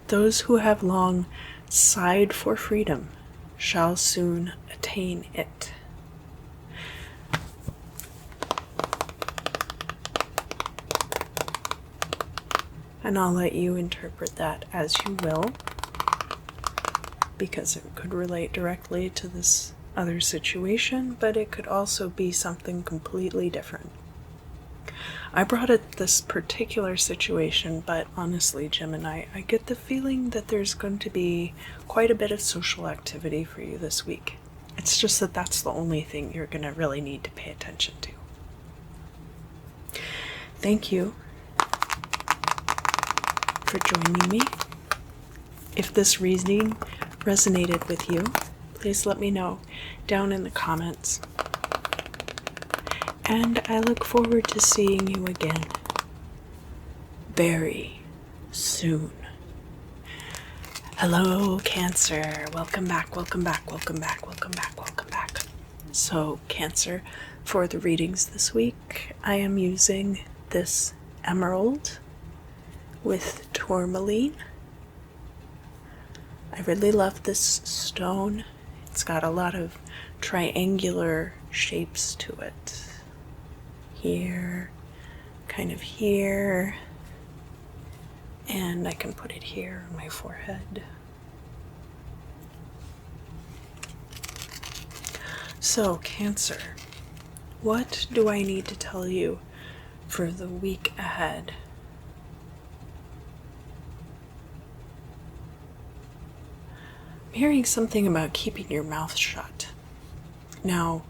Speaker 1: those who have long sighed for freedom shall soon attain it. And I'll let you interpret that as you will, because it could relate directly to this other situation, but it could also be something completely different. I brought it this particular situation, but honestly, Gemini, I get the feeling that there's going to be quite a bit of social activity for you this week. It's just that that's the only thing you're going to really need to pay attention to. Thank you for joining me. If this reading resonated with you, please let me know down in the comments. And I look forward to seeing you again very soon. Hello, Cancer. Welcome back, welcome back, welcome back, welcome back, welcome back. So, Cancer, for the readings this week, I am using this emerald with tourmaline. I really love this stone. It's got a lot of triangular shapes to it. Here, kind of here, and I can put it here on my forehead. So, Cancer, what do I need to tell you for the week ahead? I'm hearing something about keeping your mouth shut. Now,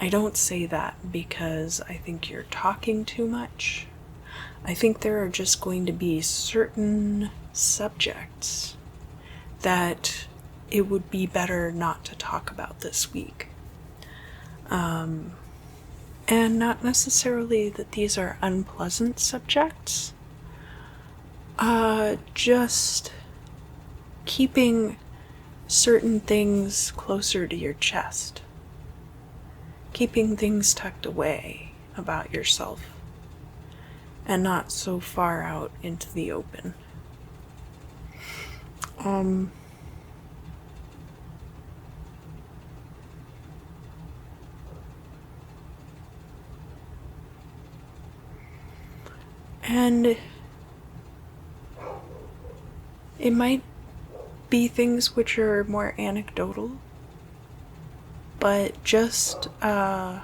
Speaker 1: I don't say that because I think you're talking too much. I think there are just going to be certain subjects that it would be better not to talk about this week. And not necessarily that these are unpleasant subjects. Just keeping certain things closer to your chest. Keeping things tucked away about yourself and not so far out into the open. And it might be things which are more anecdotal, but just, and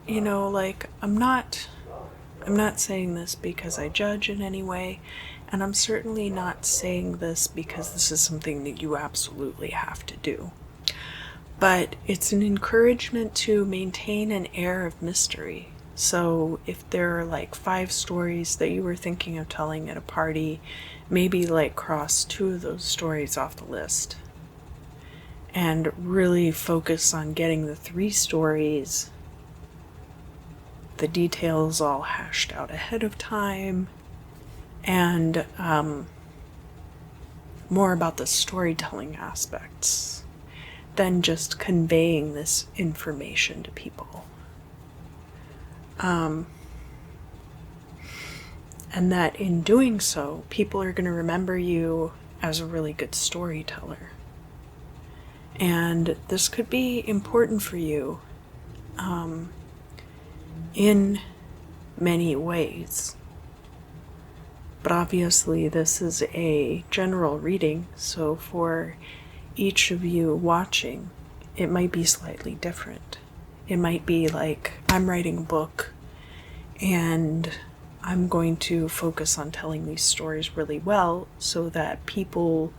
Speaker 1: you know, like, I'm not saying this because I judge in any way, and I'm certainly not saying this because this is something that you absolutely have to do. But it's an encouragement to maintain an air of mystery. So if there are like 5 stories that you were thinking of telling at a party, maybe like cross 2 of those stories off the list. And really focus on getting the 3 stories, the details all hashed out ahead of time, and more about the storytelling aspects than just conveying this information to people. And that in doing so, people are going to remember you as a really good storyteller. And this could be important for you in many ways. But obviously this is a general reading, so for each of you watching, it might be slightly different. It might be like, I'm writing a book and I'm going to focus on telling these stories really well so that people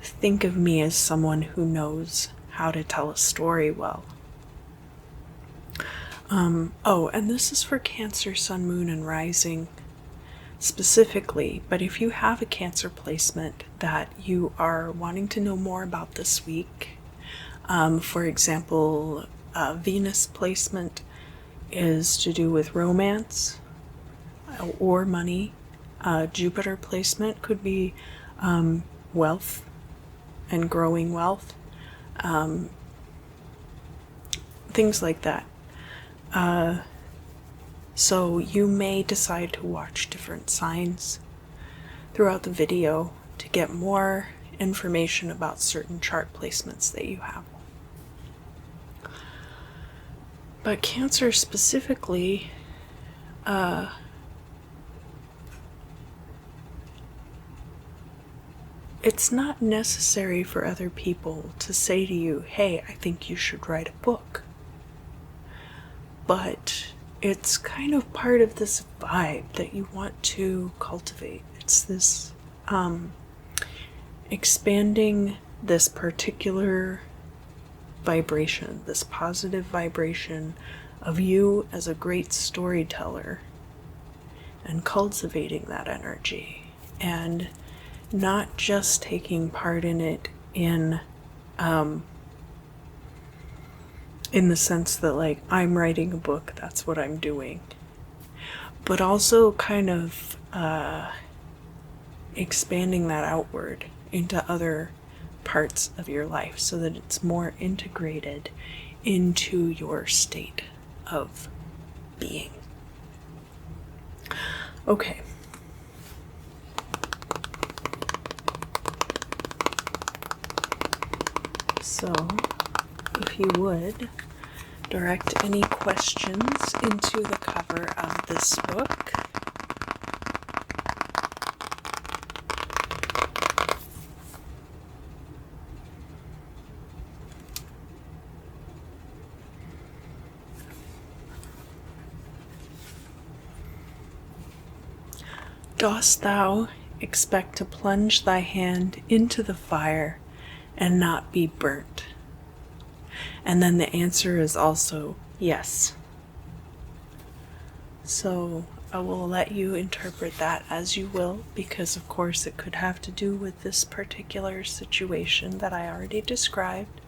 Speaker 1: think of me as someone who knows how to tell a story well. And this is for Cancer, Sun, Moon, and Rising specifically, but if you have a Cancer placement that you are wanting to know more about this week, for example, Venus placement is to do with romance or money. Jupiter placement could be wealth and growing wealth, things like that. So you may decide to watch different signs throughout the video to get more information about certain chart placements that you have. But Cancer specifically, it's not necessary for other people to say to you, hey, I think you should write a book. But it's kind of part of this vibe that you want to cultivate. It's this expanding this particular vibration, this positive vibration of you as a great storyteller, and cultivating that energy, and not just taking part in it in the sense that, like, I'm writing a book, that's what I'm doing, but also kind of expanding that outward into other parts of your life so that it's more integrated into your state of being. Okay. So, if you would, direct any questions into the cover of this book. Dost thou expect to plunge thy hand into the fire and not be burnt? And then the answer is also yes. So I will let you interpret that as you will, because of course it could have to do with this particular situation that I already described,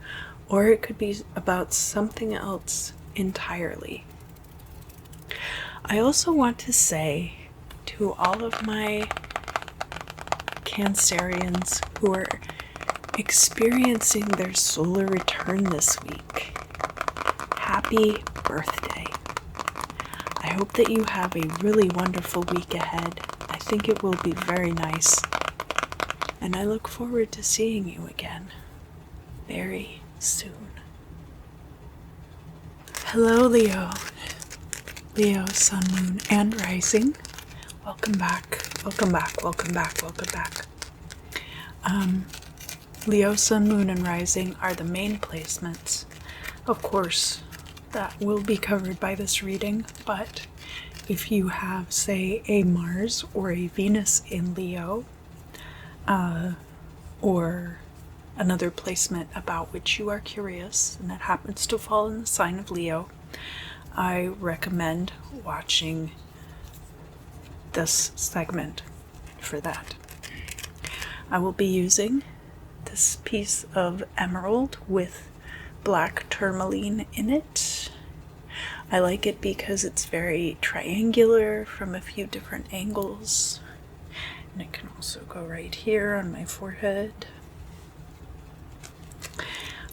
Speaker 1: or it could be about something else entirely. I also want to say to all of my Cancerians who are experiencing their solar return this week, happy birthday. I hope that you have a really wonderful week ahead. I think it will be very nice, and I look forward to seeing you again very soon. Hello, Leo. Leo, Sun, Moon, and Rising. Welcome back Welcome back, welcome back, welcome back. Leo, Sun, Moon, and Rising are the main placements. Of course, that will be covered by this reading, but if you have, say, a Mars or a Venus in Leo, or another placement about which you are curious and that happens to fall in the sign of Leo, I recommend watching this segment for that. I will be using this piece of emerald with black tourmaline in it. I like it because it's very triangular from a few different angles. And it can also go right here on my forehead.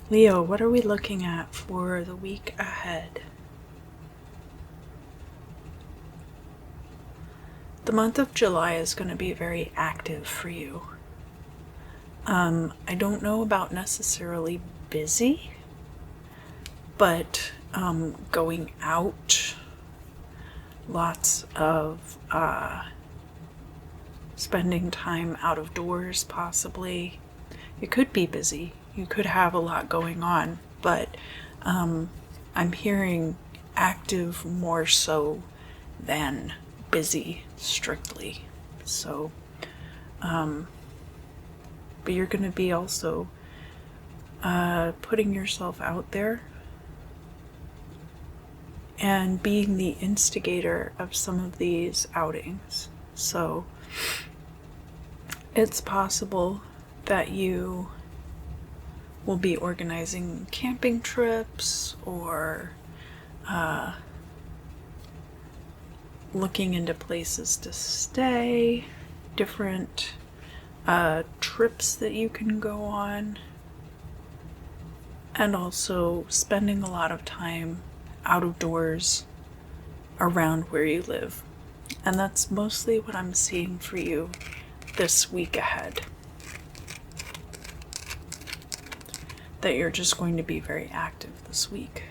Speaker 1: Leo, what are we looking at for the week ahead? The month of July is going to be very active for you. I don't know about necessarily busy, but going out, lots of spending time out of doors possibly. You could be busy, you could have a lot going on, but I'm hearing active more so than busy strictly. So but you're going to be also putting yourself out there and being the instigator of some of these outings. So it's possible that you will be organizing camping trips or looking into places to stay, different trips that you can go on, and also spending a lot of time out of doors around where you live. And that's mostly what I'm seeing for you this week ahead. That you're just going to be very active this week.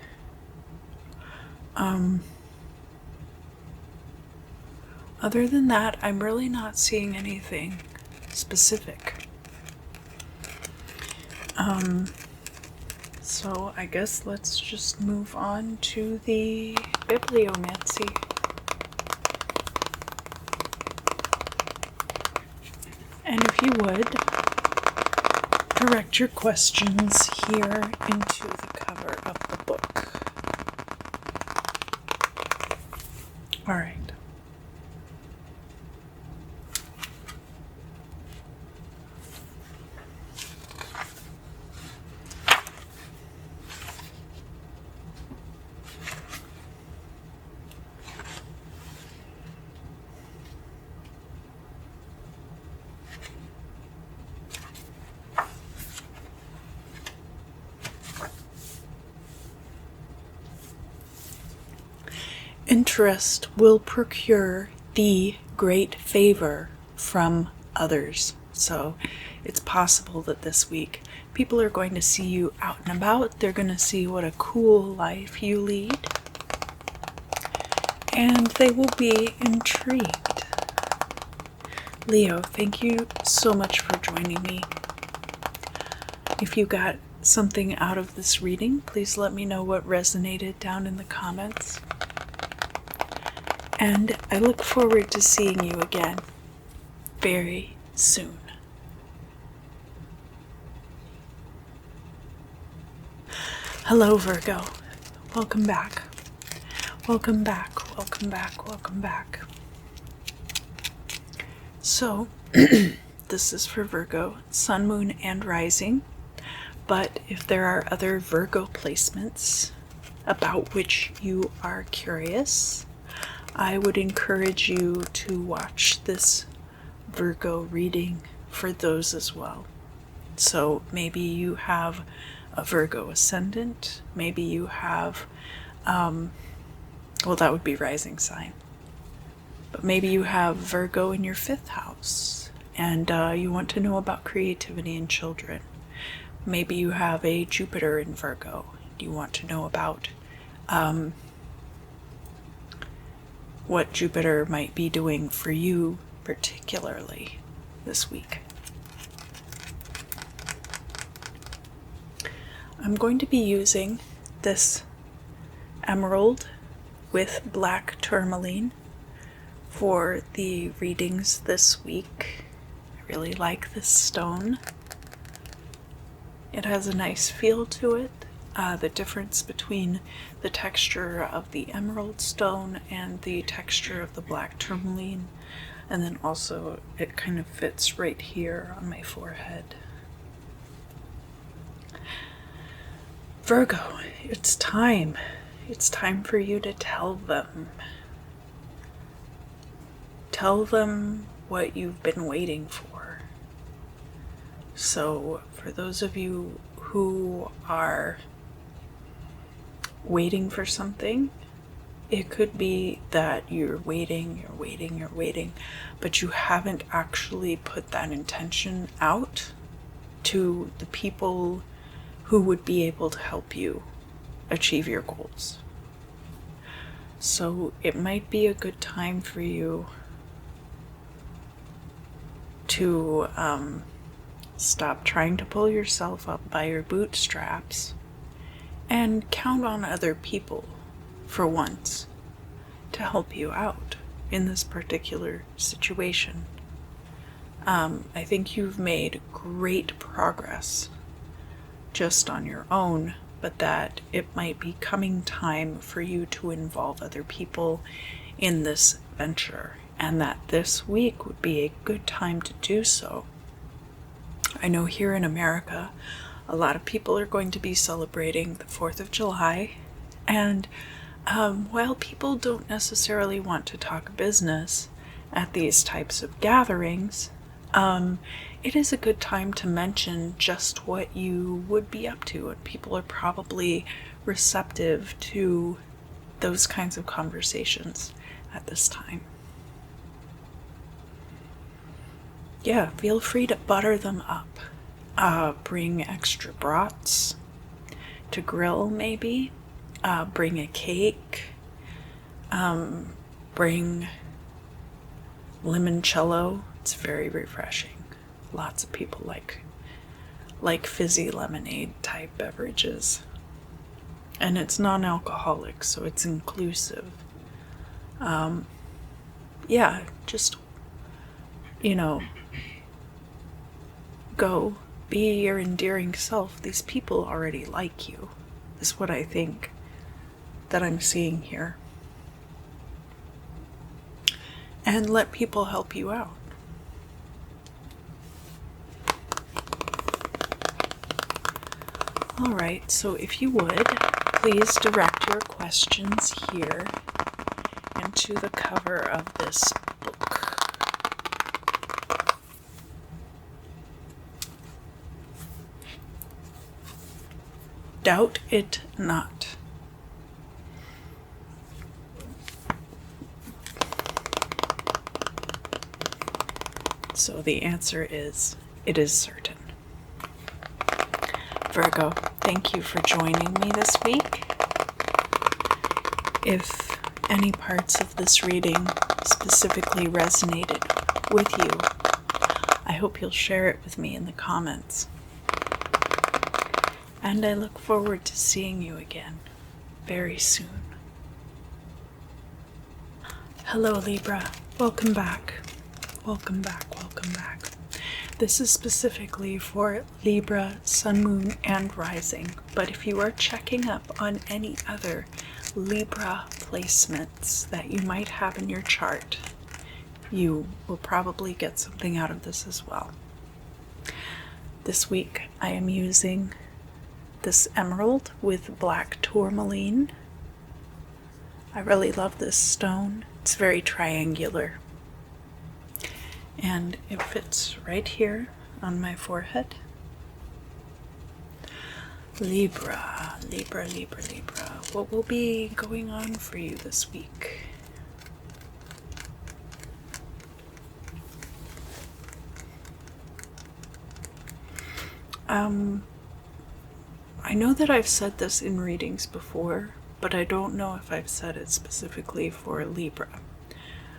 Speaker 1: Other than that, I'm really not seeing anything specific. So I guess let's just move on to the bibliomancy. And if you would, direct your questions here into the cover of the book. All right. Interest will procure thee great favor from others. So it's possible that this week people are going to see you out and about. They're going to see what a cool life you lead. And they will be intrigued. Leo, thank you so much for joining me. If you got something out of this reading, please let me know what resonated down in the comments. And I look forward to seeing you again very soon. Hello, Virgo. Welcome back. Welcome back, welcome back, welcome back. So, this is for Virgo, Sun, Moon, and Rising. But if there are other Virgo placements about which you are curious, I would encourage you to watch this Virgo reading for those as well. So maybe you have a Virgo ascendant, maybe you have, well, that would be rising sign. But maybe you have Virgo in your 5th house, and you want to know about creativity in children. Maybe you have a Jupiter in Virgo. You want to know about what Jupiter might be doing for you particularly this week. I'm going to be using this emerald with black tourmaline for the readings this week. I really like this stone. It has a nice feel to it. The difference between the texture of the emerald stone and the texture of the black tourmaline, and then also it kind of fits right here on my forehead. Virgo, it's time. It's time for you to tell them. Tell them what you've been waiting for. So, for those of you who are waiting for something, it could be that you're waiting, but you haven't actually put that intention out to the people who would be able to help you achieve your goals. So it might be a good time for you to stop trying to pull yourself up by your bootstraps and count on other people for once to help you out in this particular situation. I think you've made great progress just on your own, but that it might be coming time for you to involve other people in this venture, and that this week would be a good time to do so. I know here in America, a lot of people are going to be celebrating the 4th of July, and while people don't necessarily want to talk business at these types of gatherings, it is a good time to mention just what you would be up to, and people are probably receptive to those kinds of conversations at this time. Yeah, feel free to butter them up. Bring extra brats to grill, maybe. Bring a cake. Bring limoncello. It's very refreshing. Lots of people like fizzy lemonade type beverages. And it's non-alcoholic, so it's inclusive. Yeah, just, go be your endearing self. These people already like you, is what I think that I'm seeing here. And let people help you out. Alright, so if you would, please direct your questions here and to the cover of this book. Doubt it not. So the answer is, it is certain. Virgo, thank you for joining me this week. If any parts of this reading specifically resonated with you, I hope you'll share it with me in the comments. And I look forward to seeing you again very soon. Hello, Libra. Welcome back. Welcome back. Welcome back. This is specifically for Libra, Sun, Moon, and Rising, but if you are checking up on any other Libra placements that you might have in your chart, you will probably get something out of this as well. This week I am using this emerald with black tourmaline. I really love this stone. It's very triangular. And it fits right here on my forehead. Libra, Libra, Libra, Libra. What will be going on for you this week? I know that I've said this in readings before, but I don't know if I've said it specifically for Libra.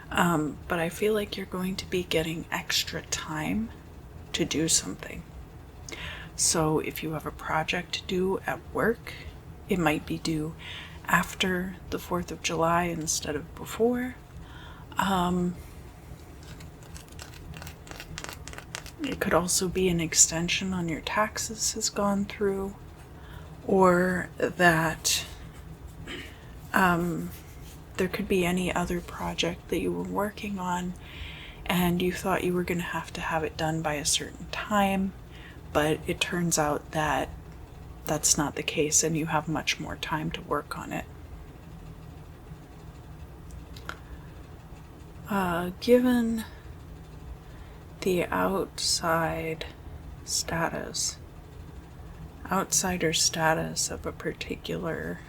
Speaker 1: But I feel like you're going to be getting extra time to do something. So if you have a project to do at work, it might be due after the 4th of July instead of before. It could also be an extension on your taxes has gone through, or that there could be any other project that you were working on and you thought you were going to have it done by a certain time, but it turns out that that's not the case and you have much more time to work on it. Given the outsider status of a particular,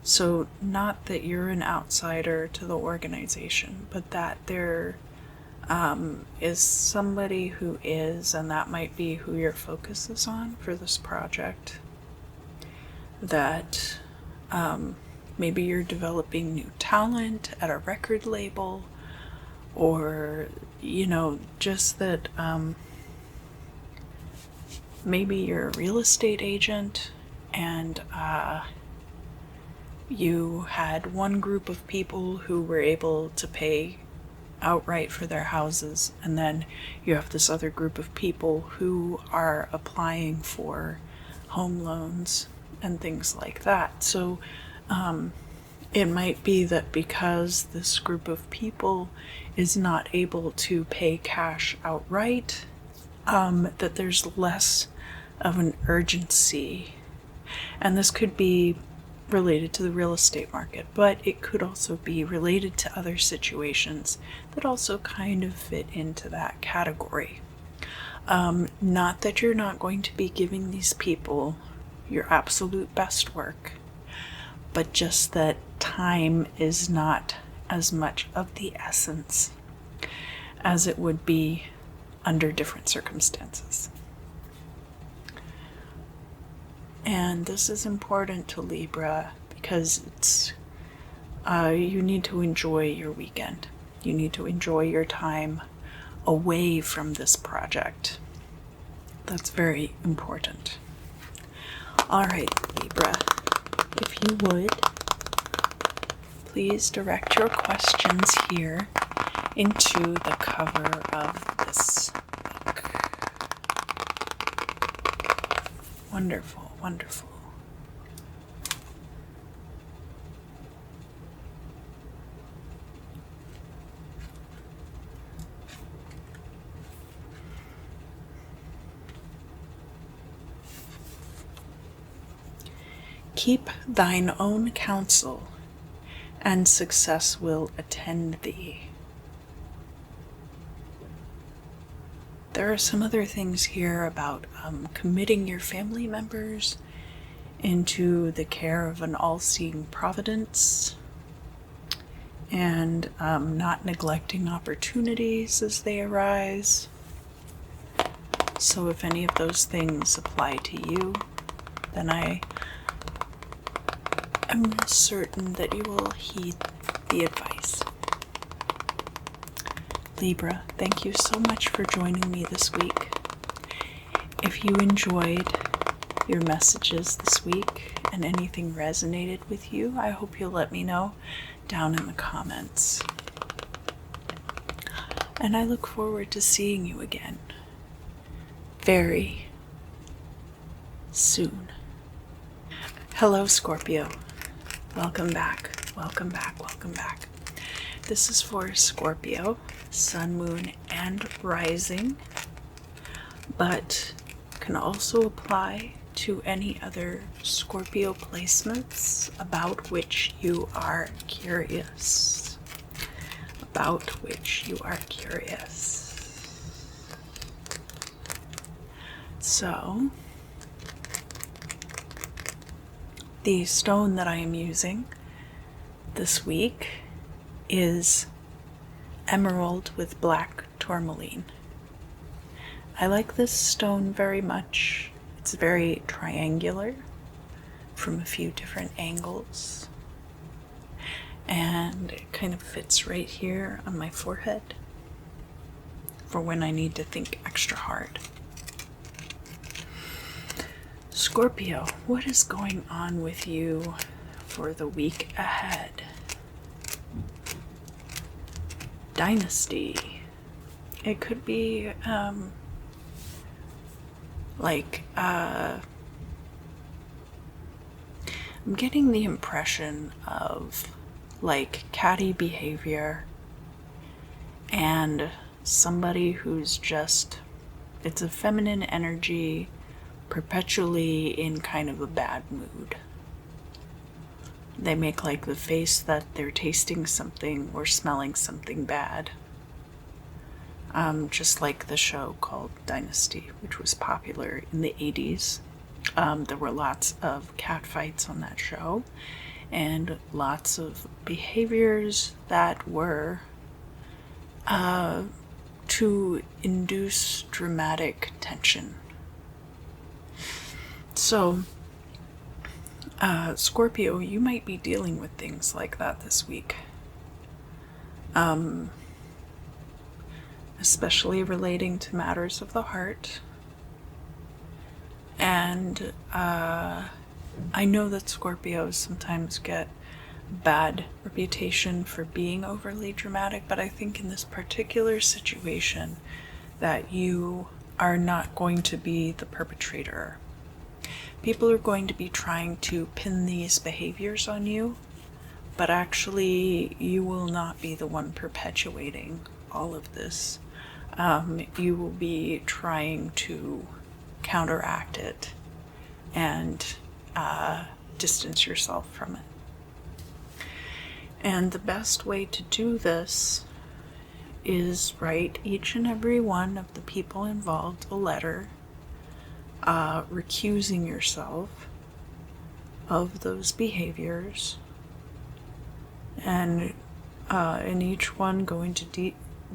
Speaker 1: so not that you're an outsider to the organization, but that there is somebody who is, and that might be who your focus is on for this project, that maybe you're developing new talent at a record label, or just that maybe you're a real estate agent and you had one group of people who were able to pay outright for their houses, and then you have this other group of people who are applying for home loans and things like that. So it might be that because this group of people is not able to pay cash outright, that there's less of an urgency. And this could be related to the real estate market, but it could also be related to other situations that also kind of fit into that category. Not that you're not going to be giving these people your absolute best work, but just that time is not as much of the essence as it would be under different circumstances. And this is important to Libra because it's you need to enjoy your weekend. You need to enjoy your time away from this project. That's very important. All right, Libra, if you would, please direct your questions here into the cover of this book. Wonderful, wonderful. Keep thine own counsel, and success will attend thee. There are some other things here about committing your family members into the care of an all-seeing providence, and not neglecting opportunities as they arise. So if any of those things apply to you, then I am certain that you will heed the advice. Libra, thank you so much for joining me this week. If you enjoyed your messages this week and anything resonated with you, I hope you'll let me know down in the comments. And I look forward to seeing you again very soon. Hello, Scorpio. Welcome back, welcome back, welcome back. This is for Scorpio, Sun, Moon, and Rising, but can also apply to any other Scorpio placements about which you are curious. So, the stone that I am using this week is emerald with black tourmaline. I like this stone very much. It's very triangular from a few different angles. and it kind of fits right here on my forehead for when I need to think extra hard. Scorpio, what is going on with you for the week ahead? Dynasty. It could be I'm getting the impression of like catty behavior and somebody who's just, it's a feminine energy, perpetually in kind of a bad mood. They make like the face that they're tasting something or smelling something bad. Just like the show called Dynasty, which was popular in the 80s. There were lots of cat fights on that show and lots of behaviors that were to induce dramatic tension. So, Scorpio, you might be dealing with things like that this week. Especially relating to matters of the heart. And I know that Scorpios sometimes get bad reputation for being overly dramatic, but I think in this particular situation that you are not going to be the perpetrator. People are going to be trying to pin these behaviors on you, but actually you will not be the one perpetuating all of this. You will be trying to counteract it and distance yourself from it. And the best way to do this is write each and every one of the people involved a letter recusing yourself of those behaviors, and in each one go into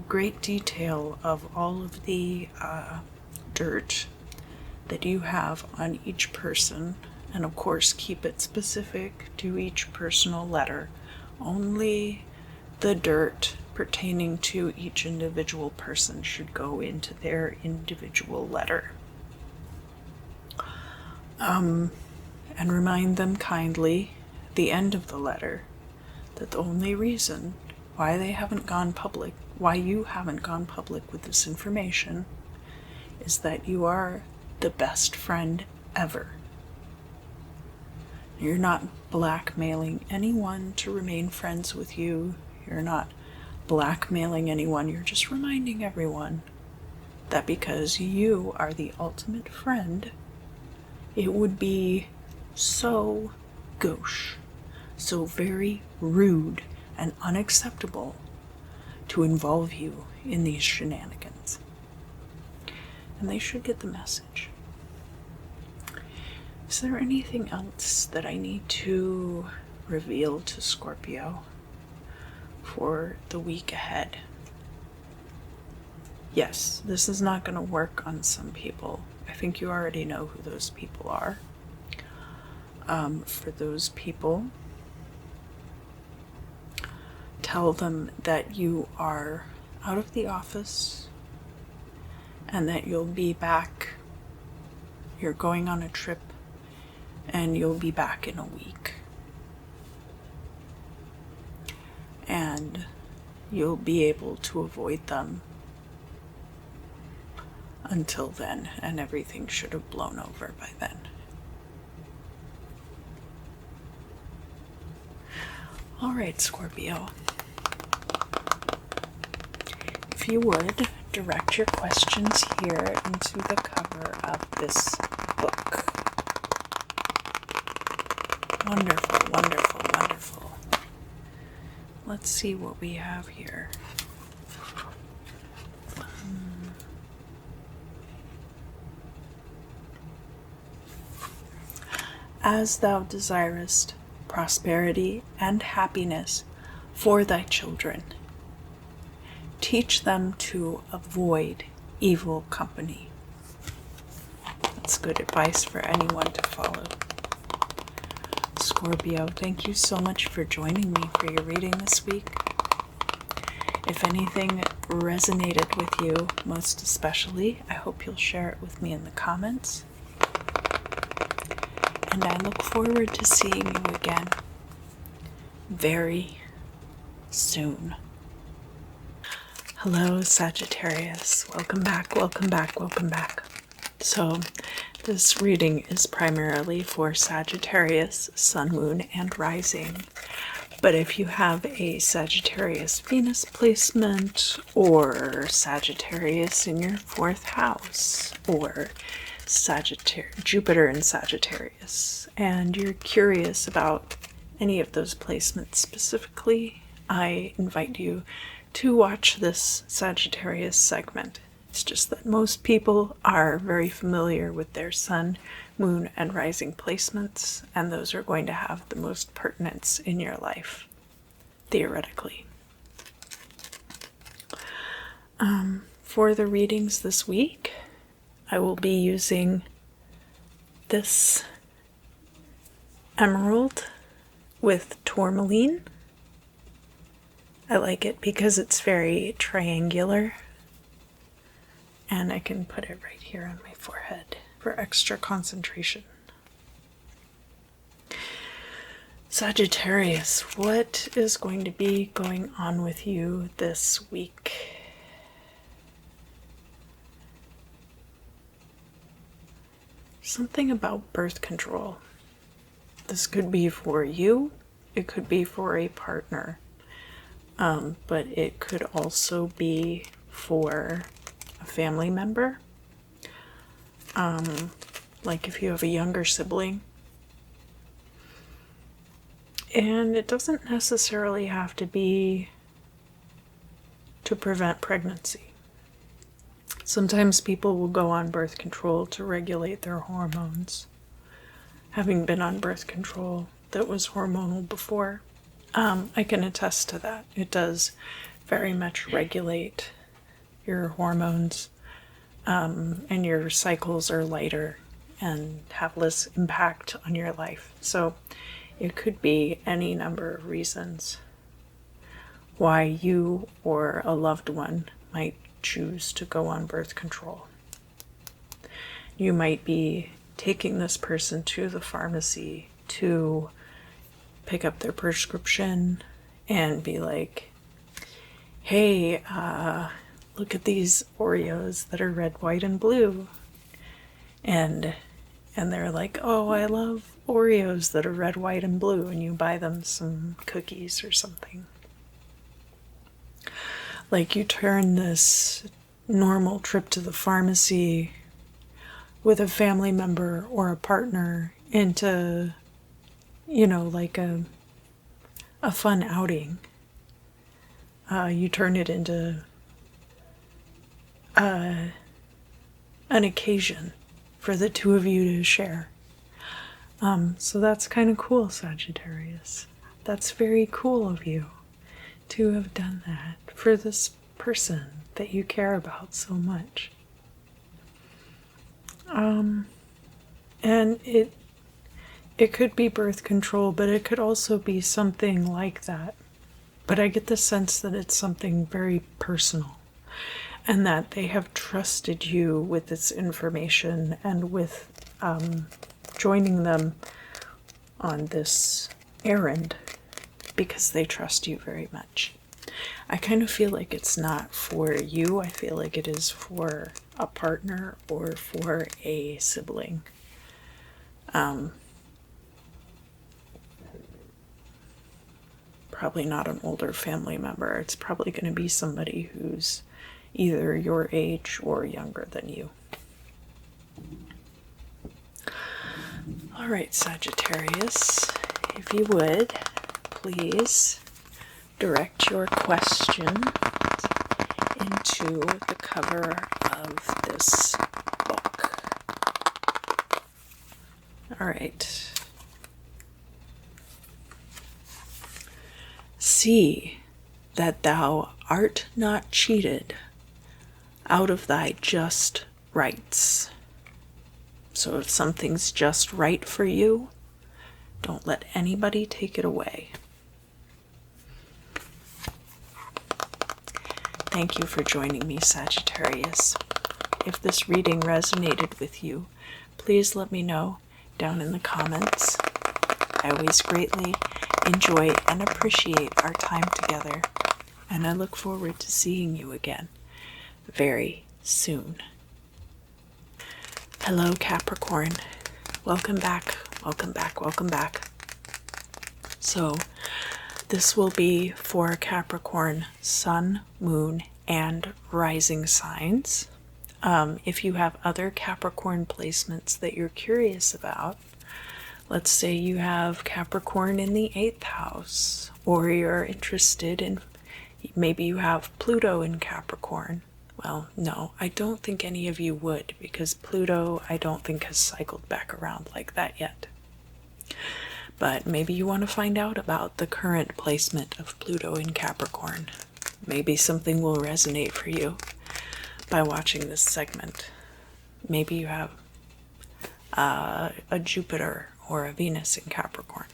Speaker 1: great detail of all of the dirt that you have on each person, and of course keep it specific to each personal letter. Only the dirt pertaining to each individual person should go into their individual letter. And remind them kindly at the end of the letter that the only reason why you haven't gone public with this information is that you are the best friend ever. You're not blackmailing anyone to remain friends with you. You're not blackmailing anyone. You're just reminding everyone that because you are the ultimate friend, it would be so gauche, so very rude and unacceptable to involve you in these shenanigans. And they should get the message. Is there anything else that I need to reveal to Scorpio for the week ahead? Yes, this is not going to work on some people. I think you already know who those people are. For those people, tell them that you are out of the office and that you'll be back. You're going on a trip and you'll be back in a week. And you'll be able to avoid them until then, and everything should have blown over by then. All right, Scorpio. If you would, direct your questions here into the cover of this book. Wonderful, wonderful, wonderful. Let's see what we have here. As thou desirest prosperity and happiness for thy children, teach them to avoid evil company. That's good advice for anyone to follow. Scorpio. Thank you so much for joining me for your reading this week. If anything resonated with you most especially, I hope you'll share it with me in the comments. And I look forward to seeing you again very soon. Hello, Sagittarius. Welcome back, welcome back, welcome back. So, this reading is primarily for Sagittarius, Sun, Moon, and Rising. But if you have a Sagittarius Venus placement, or Sagittarius in your 4th house, or Jupiter in Sagittarius, and you're curious about any of those placements specifically, I invite you to watch this Sagittarius segment. It's just that most people are very familiar with their Sun, Moon, and Rising placements, and those are going to have the most pertinence in your life, theoretically. For the readings this week, I will be using this emerald with tourmaline. I like it because it's very triangular. And I can put it right here on my forehead for extra concentration. Sagittarius, what is going to be going on with you this week? Something about birth control. This could be for you, it could be for a partner, but it could also be for a family member, like if you have a younger sibling. And it doesn't necessarily have to be to prevent pregnancy. Sometimes people will go on birth control to regulate their hormones. Having been on birth control that was hormonal before, I can attest to that. It does very much regulate your hormones, and your cycles are lighter and have less impact on your life. So it could be any number of reasons why you or a loved one might choose to go on birth control. You might be taking this person to the pharmacy to pick up their prescription and be like, hey, look at these Oreos that are red, white, and blue. And they're like, oh, I love Oreos that are red, white, and blue. And you buy them some cookies or something. Like you turn this normal trip to the pharmacy with a family member or a partner into, like a fun outing. You turn it into an occasion for the two of you to share. So that's kind of cool, Sagittarius. That's very cool of you to have done that for this person that you care about so much. And it could be birth control, but it could also be something like that. But I get the sense that it's something very personal, and that they have trusted you with this information and with joining them on this errand because they trust you very much. I kind of feel like it's not for you. I feel like it is for a partner or for a sibling. Probably not an older family member. It's probably going to be somebody who's either your age or younger than you. All right, Sagittarius, if you would, please direct your question into the cover of this book. All right. See that thou art not cheated out of thy just rights. So if something's just right for you, Don't let anybody take it away. Thank you for joining me, Sagittarius. If this reading resonated with you, please let me know down in the comments. I always greatly enjoy and appreciate our time together, and I look forward to seeing you again very soon. Hello, Capricorn. Welcome back, welcome back, welcome back. So, this will be for Capricorn Sun, Moon, and Rising signs. If you have other Capricorn placements that you're curious about, let's say you have Capricorn in the 8th house, or you're interested in, maybe you have Pluto in Capricorn. Well, no, I don't think any of you would, because Pluto I don't think has cycled back around like that yet. But maybe you want to find out about the current placement of Pluto in Capricorn. Maybe something will resonate for you by watching this segment. Maybe you have a Jupiter or a Venus in Capricorn.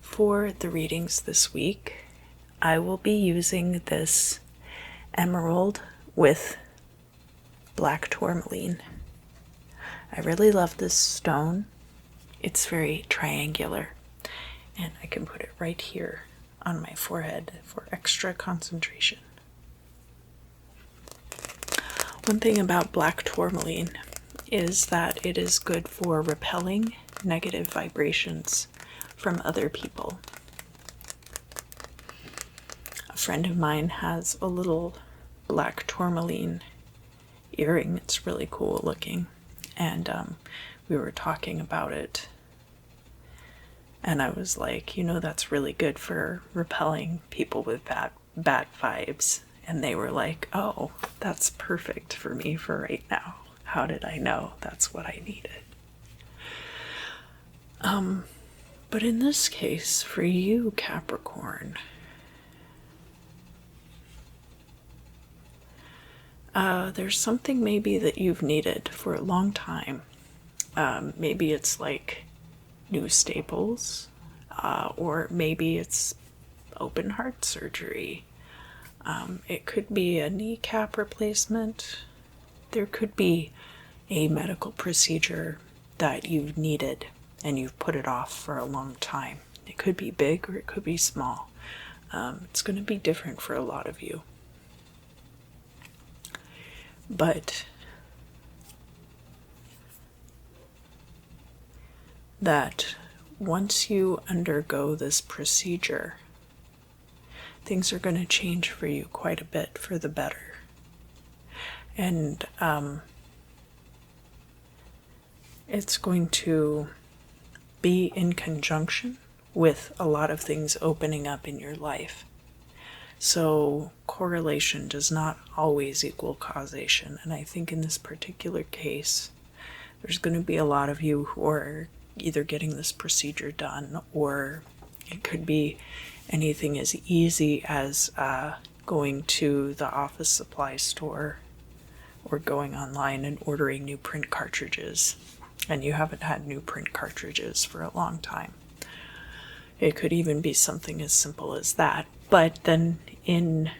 Speaker 1: For the readings this week, I will be using this emerald with black tourmaline. I really love this stone. It's very triangular, and I can put it right here on my forehead for extra concentration. One thing about black tourmaline is that it is good for repelling negative vibrations from other people. A friend of mine has a little black tourmaline earring. It's really cool looking, and we were talking about it, and I was like, you know, that's really good for repelling people with bad vibes. And they were like, oh, that's perfect for me for right now. How did I know that's what I needed? But in this case, for you, Capricorn, there's something maybe that you've needed for a long time. Maybe it's like new staples, or maybe it's open heart surgery. It could be a kneecap replacement. There could be a medical procedure that you've needed and you've put it off for a long time. It could be big or it could be small. It's going to be different for a lot of you. But that once you undergo this procedure, things are going to change for you quite a bit for the better. And it's going to be in conjunction with a lot of things opening up in your life. So correlation does not always equal causation. And I think in this particular case, there's going to be a lot of you who are either getting this procedure done, or it could be anything as easy as going to the office supply store or going online and ordering new print cartridges, and you haven't had new print cartridges for a long time. It could even be something as simple as that. But then in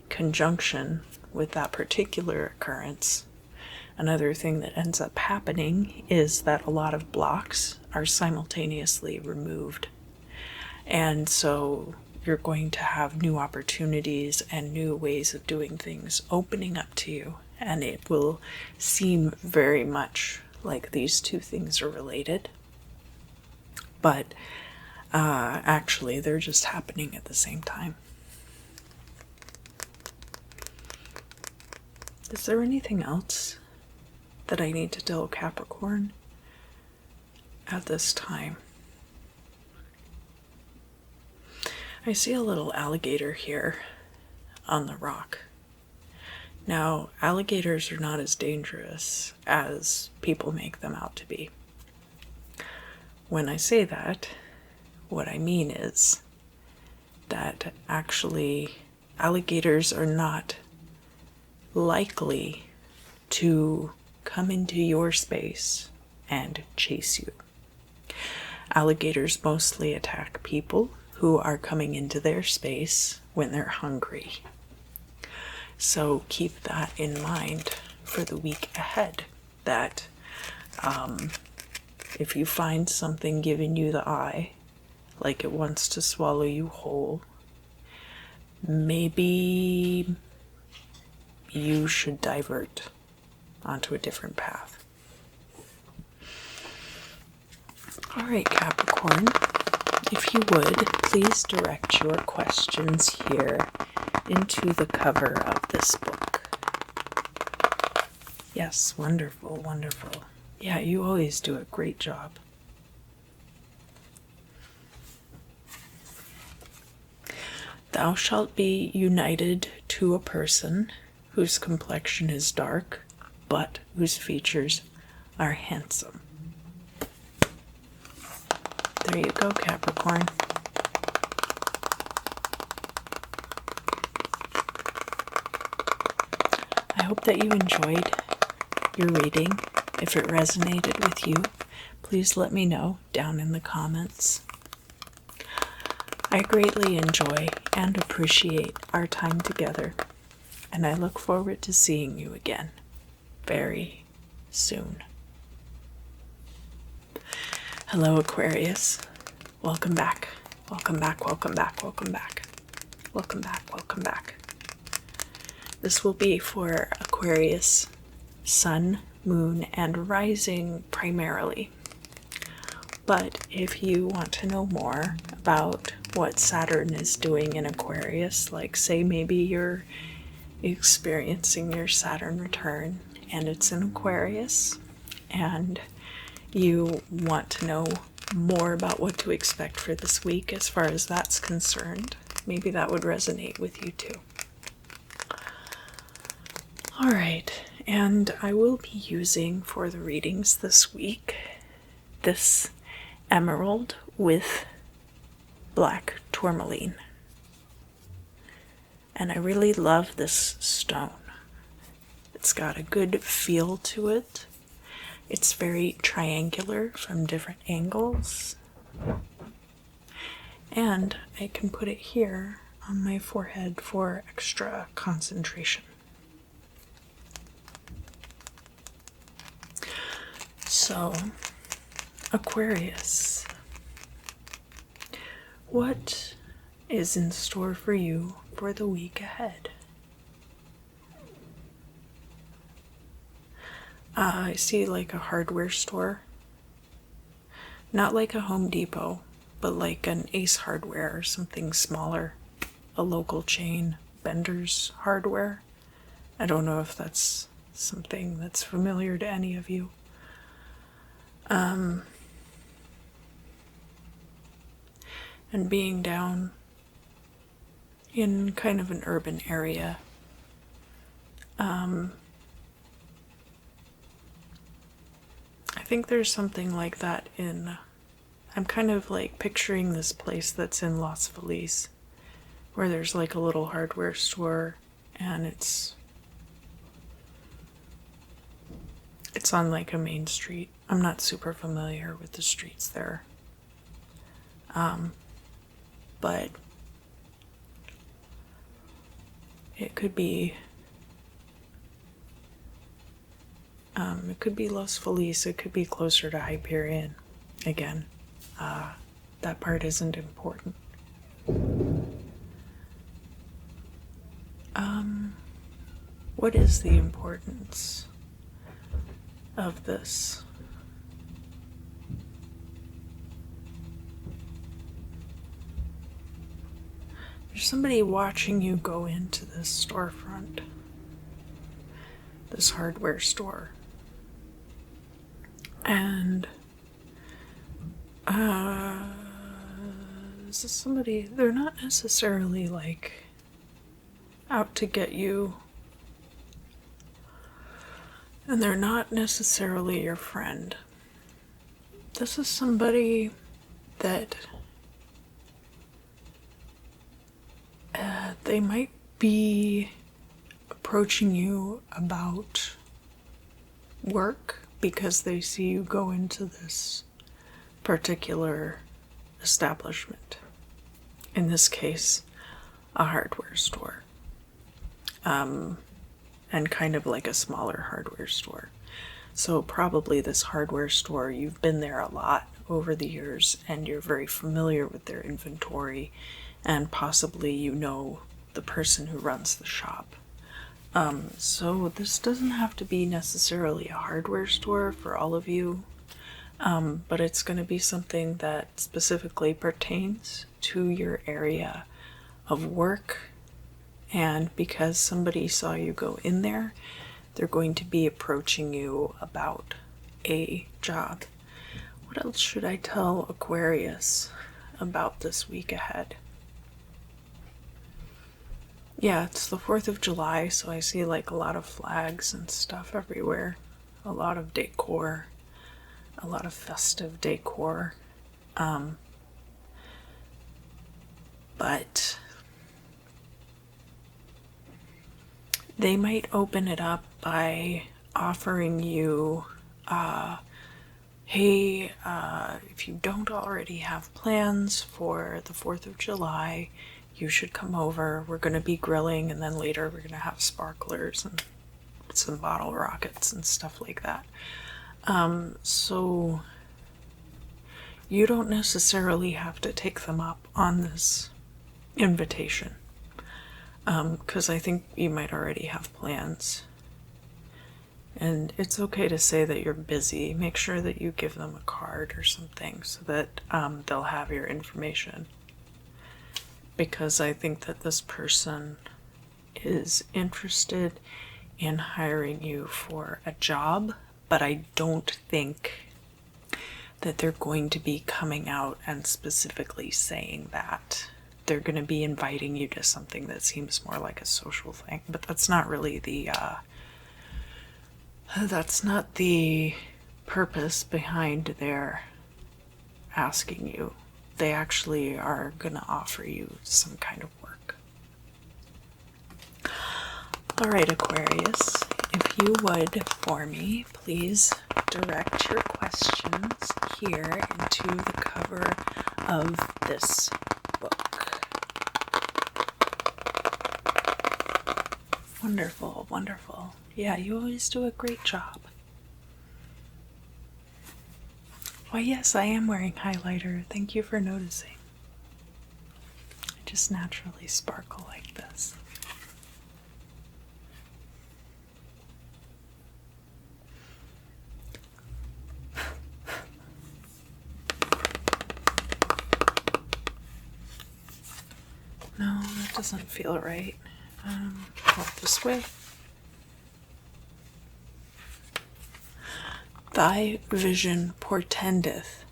Speaker 1: conjunction with that particular occurrence, another thing that ends up happening is that a lot of blocks are simultaneously removed. And so you're going to have new opportunities and new ways of doing things opening up to you. And it will seem very much like these two things are related. But actually, they're just happening at the same time. Is there anything else that I need to tell Capricorn at this time? I see a little alligator here on the rock. Now, alligators are not as dangerous as people make them out to be. When I say that, what I mean is that actually alligators are not likely to come into your space and chase you. Alligators mostly attack people who are coming into their space when they're hungry. So keep that in mind for the week ahead, that if you find something giving you the eye, like it wants to swallow you whole, maybe you should divert onto a different path. All right, Capricorn, if you would, please direct your questions here into the cover of this book. Yes, wonderful, wonderful. Yeah, you always do a great job. Thou shalt be united to a person whose complexion is dark, but whose features are handsome. There you go, Capricorn. I hope that you enjoyed your reading. If it resonated with you, please let me know down in the comments. I greatly enjoy and appreciate our time together, and I look forward to seeing you again very soon. Hello, Aquarius. Welcome back. Welcome back, welcome back, welcome back. Welcome back, welcome back. This will be for Aquarius, Sun, Moon, and Rising primarily. But if you want to know more about what Saturn is doing in Aquarius, like say maybe you're experiencing your Saturn return and it's in Aquarius, and you want to know more about what to expect for this week as far as that's concerned, maybe that would resonate with you too. All right, and I will be using for the readings this week this emerald with black tourmaline. And I really love this stone. It's got a good feel to it. It's very triangular from different angles. And I can put it here on my forehead for extra concentration. So, Aquarius, what is in store for you for the week ahead? I see like a hardware store. Not like a Home Depot, but like an Ace Hardware or something smaller. A local chain, Bender's Hardware. I don't know if that's something that's familiar to any of you. And being down in kind of an urban area, I think there's something like that I'm kind of like picturing this place that's in Los Feliz, where there's like a little hardware store, and it's on like a main street. I'm not super familiar with the streets there. But it could be Los Feliz, it could be closer to Hyperion. Again, that part isn't important. What is the importance of this? There's somebody watching you go into this storefront, this hardware store. And this is somebody, they're not necessarily like out to get you, and they're not necessarily your friend. This is somebody that they might be approaching you about work because they see you go into this particular establishment. In this case, a hardware store. And kind of like a smaller hardware store. So probably this hardware store, you've been there a lot over the years and you're very familiar with their inventory, and possibly you know the person who runs the shop. So this doesn't have to be necessarily a hardware store for all of you, but it's going to be something that specifically pertains to your area of work. And because somebody saw you go in there, they're going to be approaching you about a job. What else should I tell Aquarius about this week ahead? Yeah, it's the 4th of July, so I see like a lot of flags and stuff everywhere. A lot of decor, a lot of festive decor. But they might open it up by offering you, hey, if you don't already have plans for the 4th of July, you should come over. We're going to be grilling, and then later we're going to have sparklers and some bottle rockets and stuff like that. So you don't necessarily have to take them up on this invitation, because I think you might already have plans. And it's okay to say that you're busy. Make sure that you give them a card or something so that they'll have your information. Because I think that this person is interested in hiring you for a job, but I don't think that they're going to be coming out and specifically saying that. They're going to be inviting you to something that seems more like a social thing, but that's not really that's not the purpose behind their asking you. They actually are going to offer you some kind of work. All right, Aquarius, if you would, for me, please direct your questions here into the cover of this book. Wonderful, wonderful. Yeah, you always do a great job. Why, yes, I am wearing highlighter. Thank you for noticing. I just naturally sparkle like this. No, that doesn't feel right. Go this way. Thy vision portendeth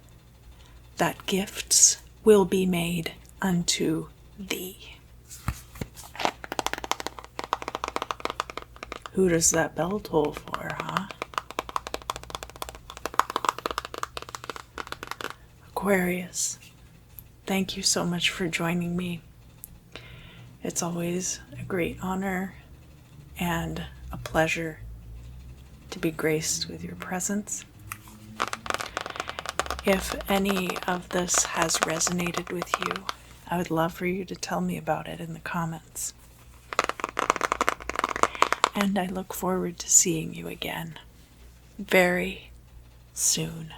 Speaker 1: that gifts will be made unto thee. Who does that bell toll for, huh? Aquarius, thank you so much for joining me. It's always a great honor and a pleasure to be graced with your presence. If any of this has resonated with you, I would love for you to tell me about it in the comments. And I look forward to seeing you again very soon.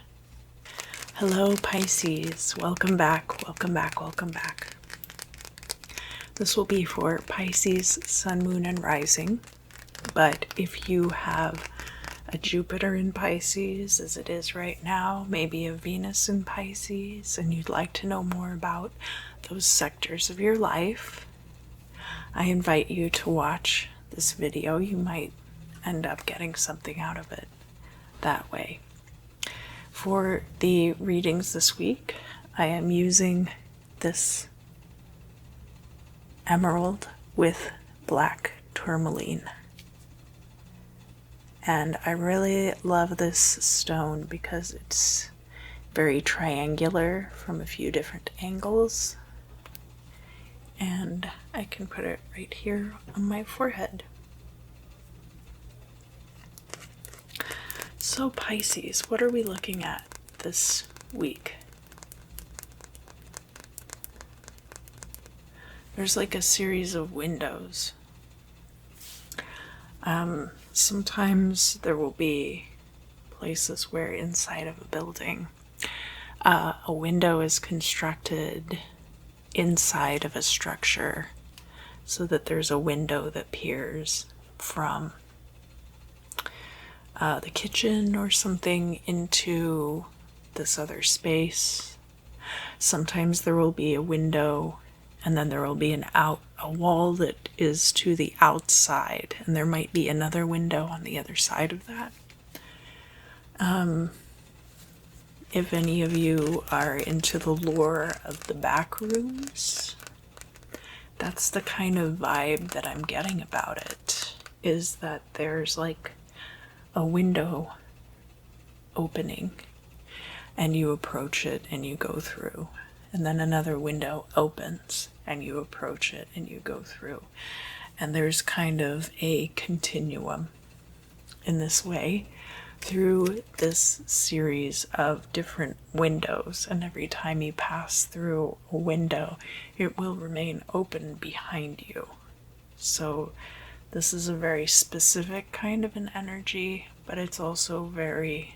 Speaker 1: Hello, Pisces. Welcome back, welcome back, welcome back. This will be for Pisces, Sun, Moon, and Rising. But if you have a Jupiter in Pisces, as it is right now, maybe a Venus in Pisces, and you'd like to know more about those sectors of your life, I invite you to watch this video. You might end up getting something out of it that way. For the readings this week, I am using this emerald with black tourmaline. And I really love this stone because it's very triangular from a few different angles. And I can put it right here on my forehead. So Pisces, what are we looking at this week? there's like a series of windows. Sometimes there will be places where inside of a building, a window is constructed inside of a structure so that there's a window that peers from the kitchen or something into this other space. Sometimes there will be a window and then there will be a wall that is to the outside, and there might be another window on the other side of that. If any of you are into the lore of the back rooms, that's the kind of vibe that I'm getting about it, is that there's like a window opening and you approach it and you go through, and then another window opens and you approach it and you go through, and there's kind of a continuum in this way through this series of different windows, and every time you pass through a window it will remain open behind you. So this is a very specific kind of an energy, but it's also very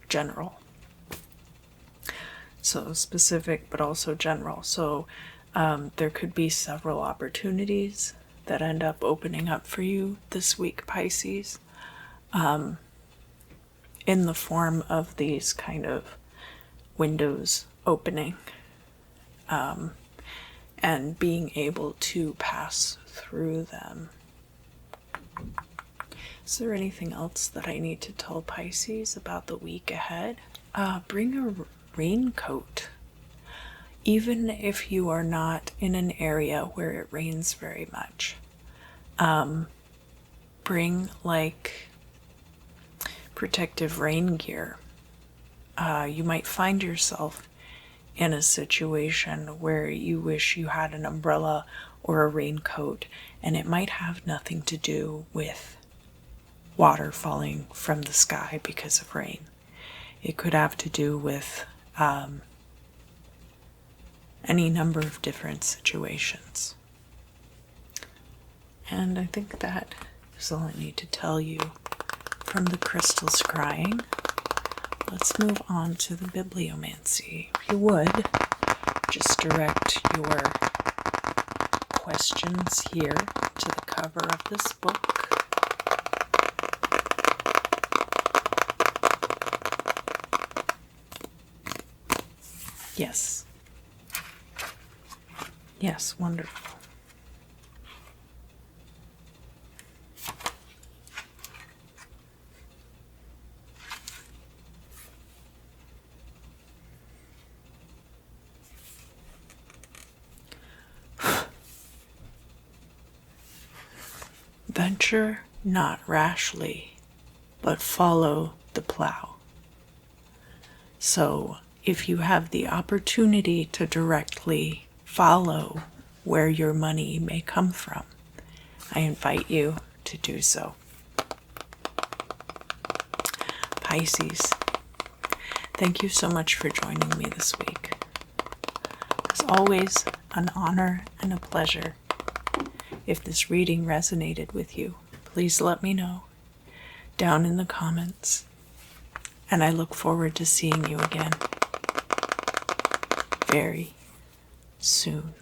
Speaker 1: general. So specific but also general. So there could be several opportunities that end up opening up for you this week, Pisces, in the form of these kind of windows opening, and being able to pass through them. Is there anything else that I need to tell Pisces about the week ahead? Bring a raincoat. Even if you are not in an area where it rains very much, bring like protective rain gear. You might find yourself in a situation where you wish you had an umbrella or a raincoat, and it might have nothing to do with water falling from the sky because of rain. It could have to do with any number of different situations. And I think that is all I need to tell you from the crystal scrying. Let's move on to the bibliomancy. If you would, just direct your questions here to the cover of this book. Yes. Yes, wonderful. Venture not rashly, but follow the plow. So, if you have the opportunity to directly follow where your money may come from, I invite you to do so. Pisces, thank you so much for joining me this week. As always, an honor and a pleasure. If this reading resonated with you, please let me know down in the comments, and I look forward to seeing you again very soon.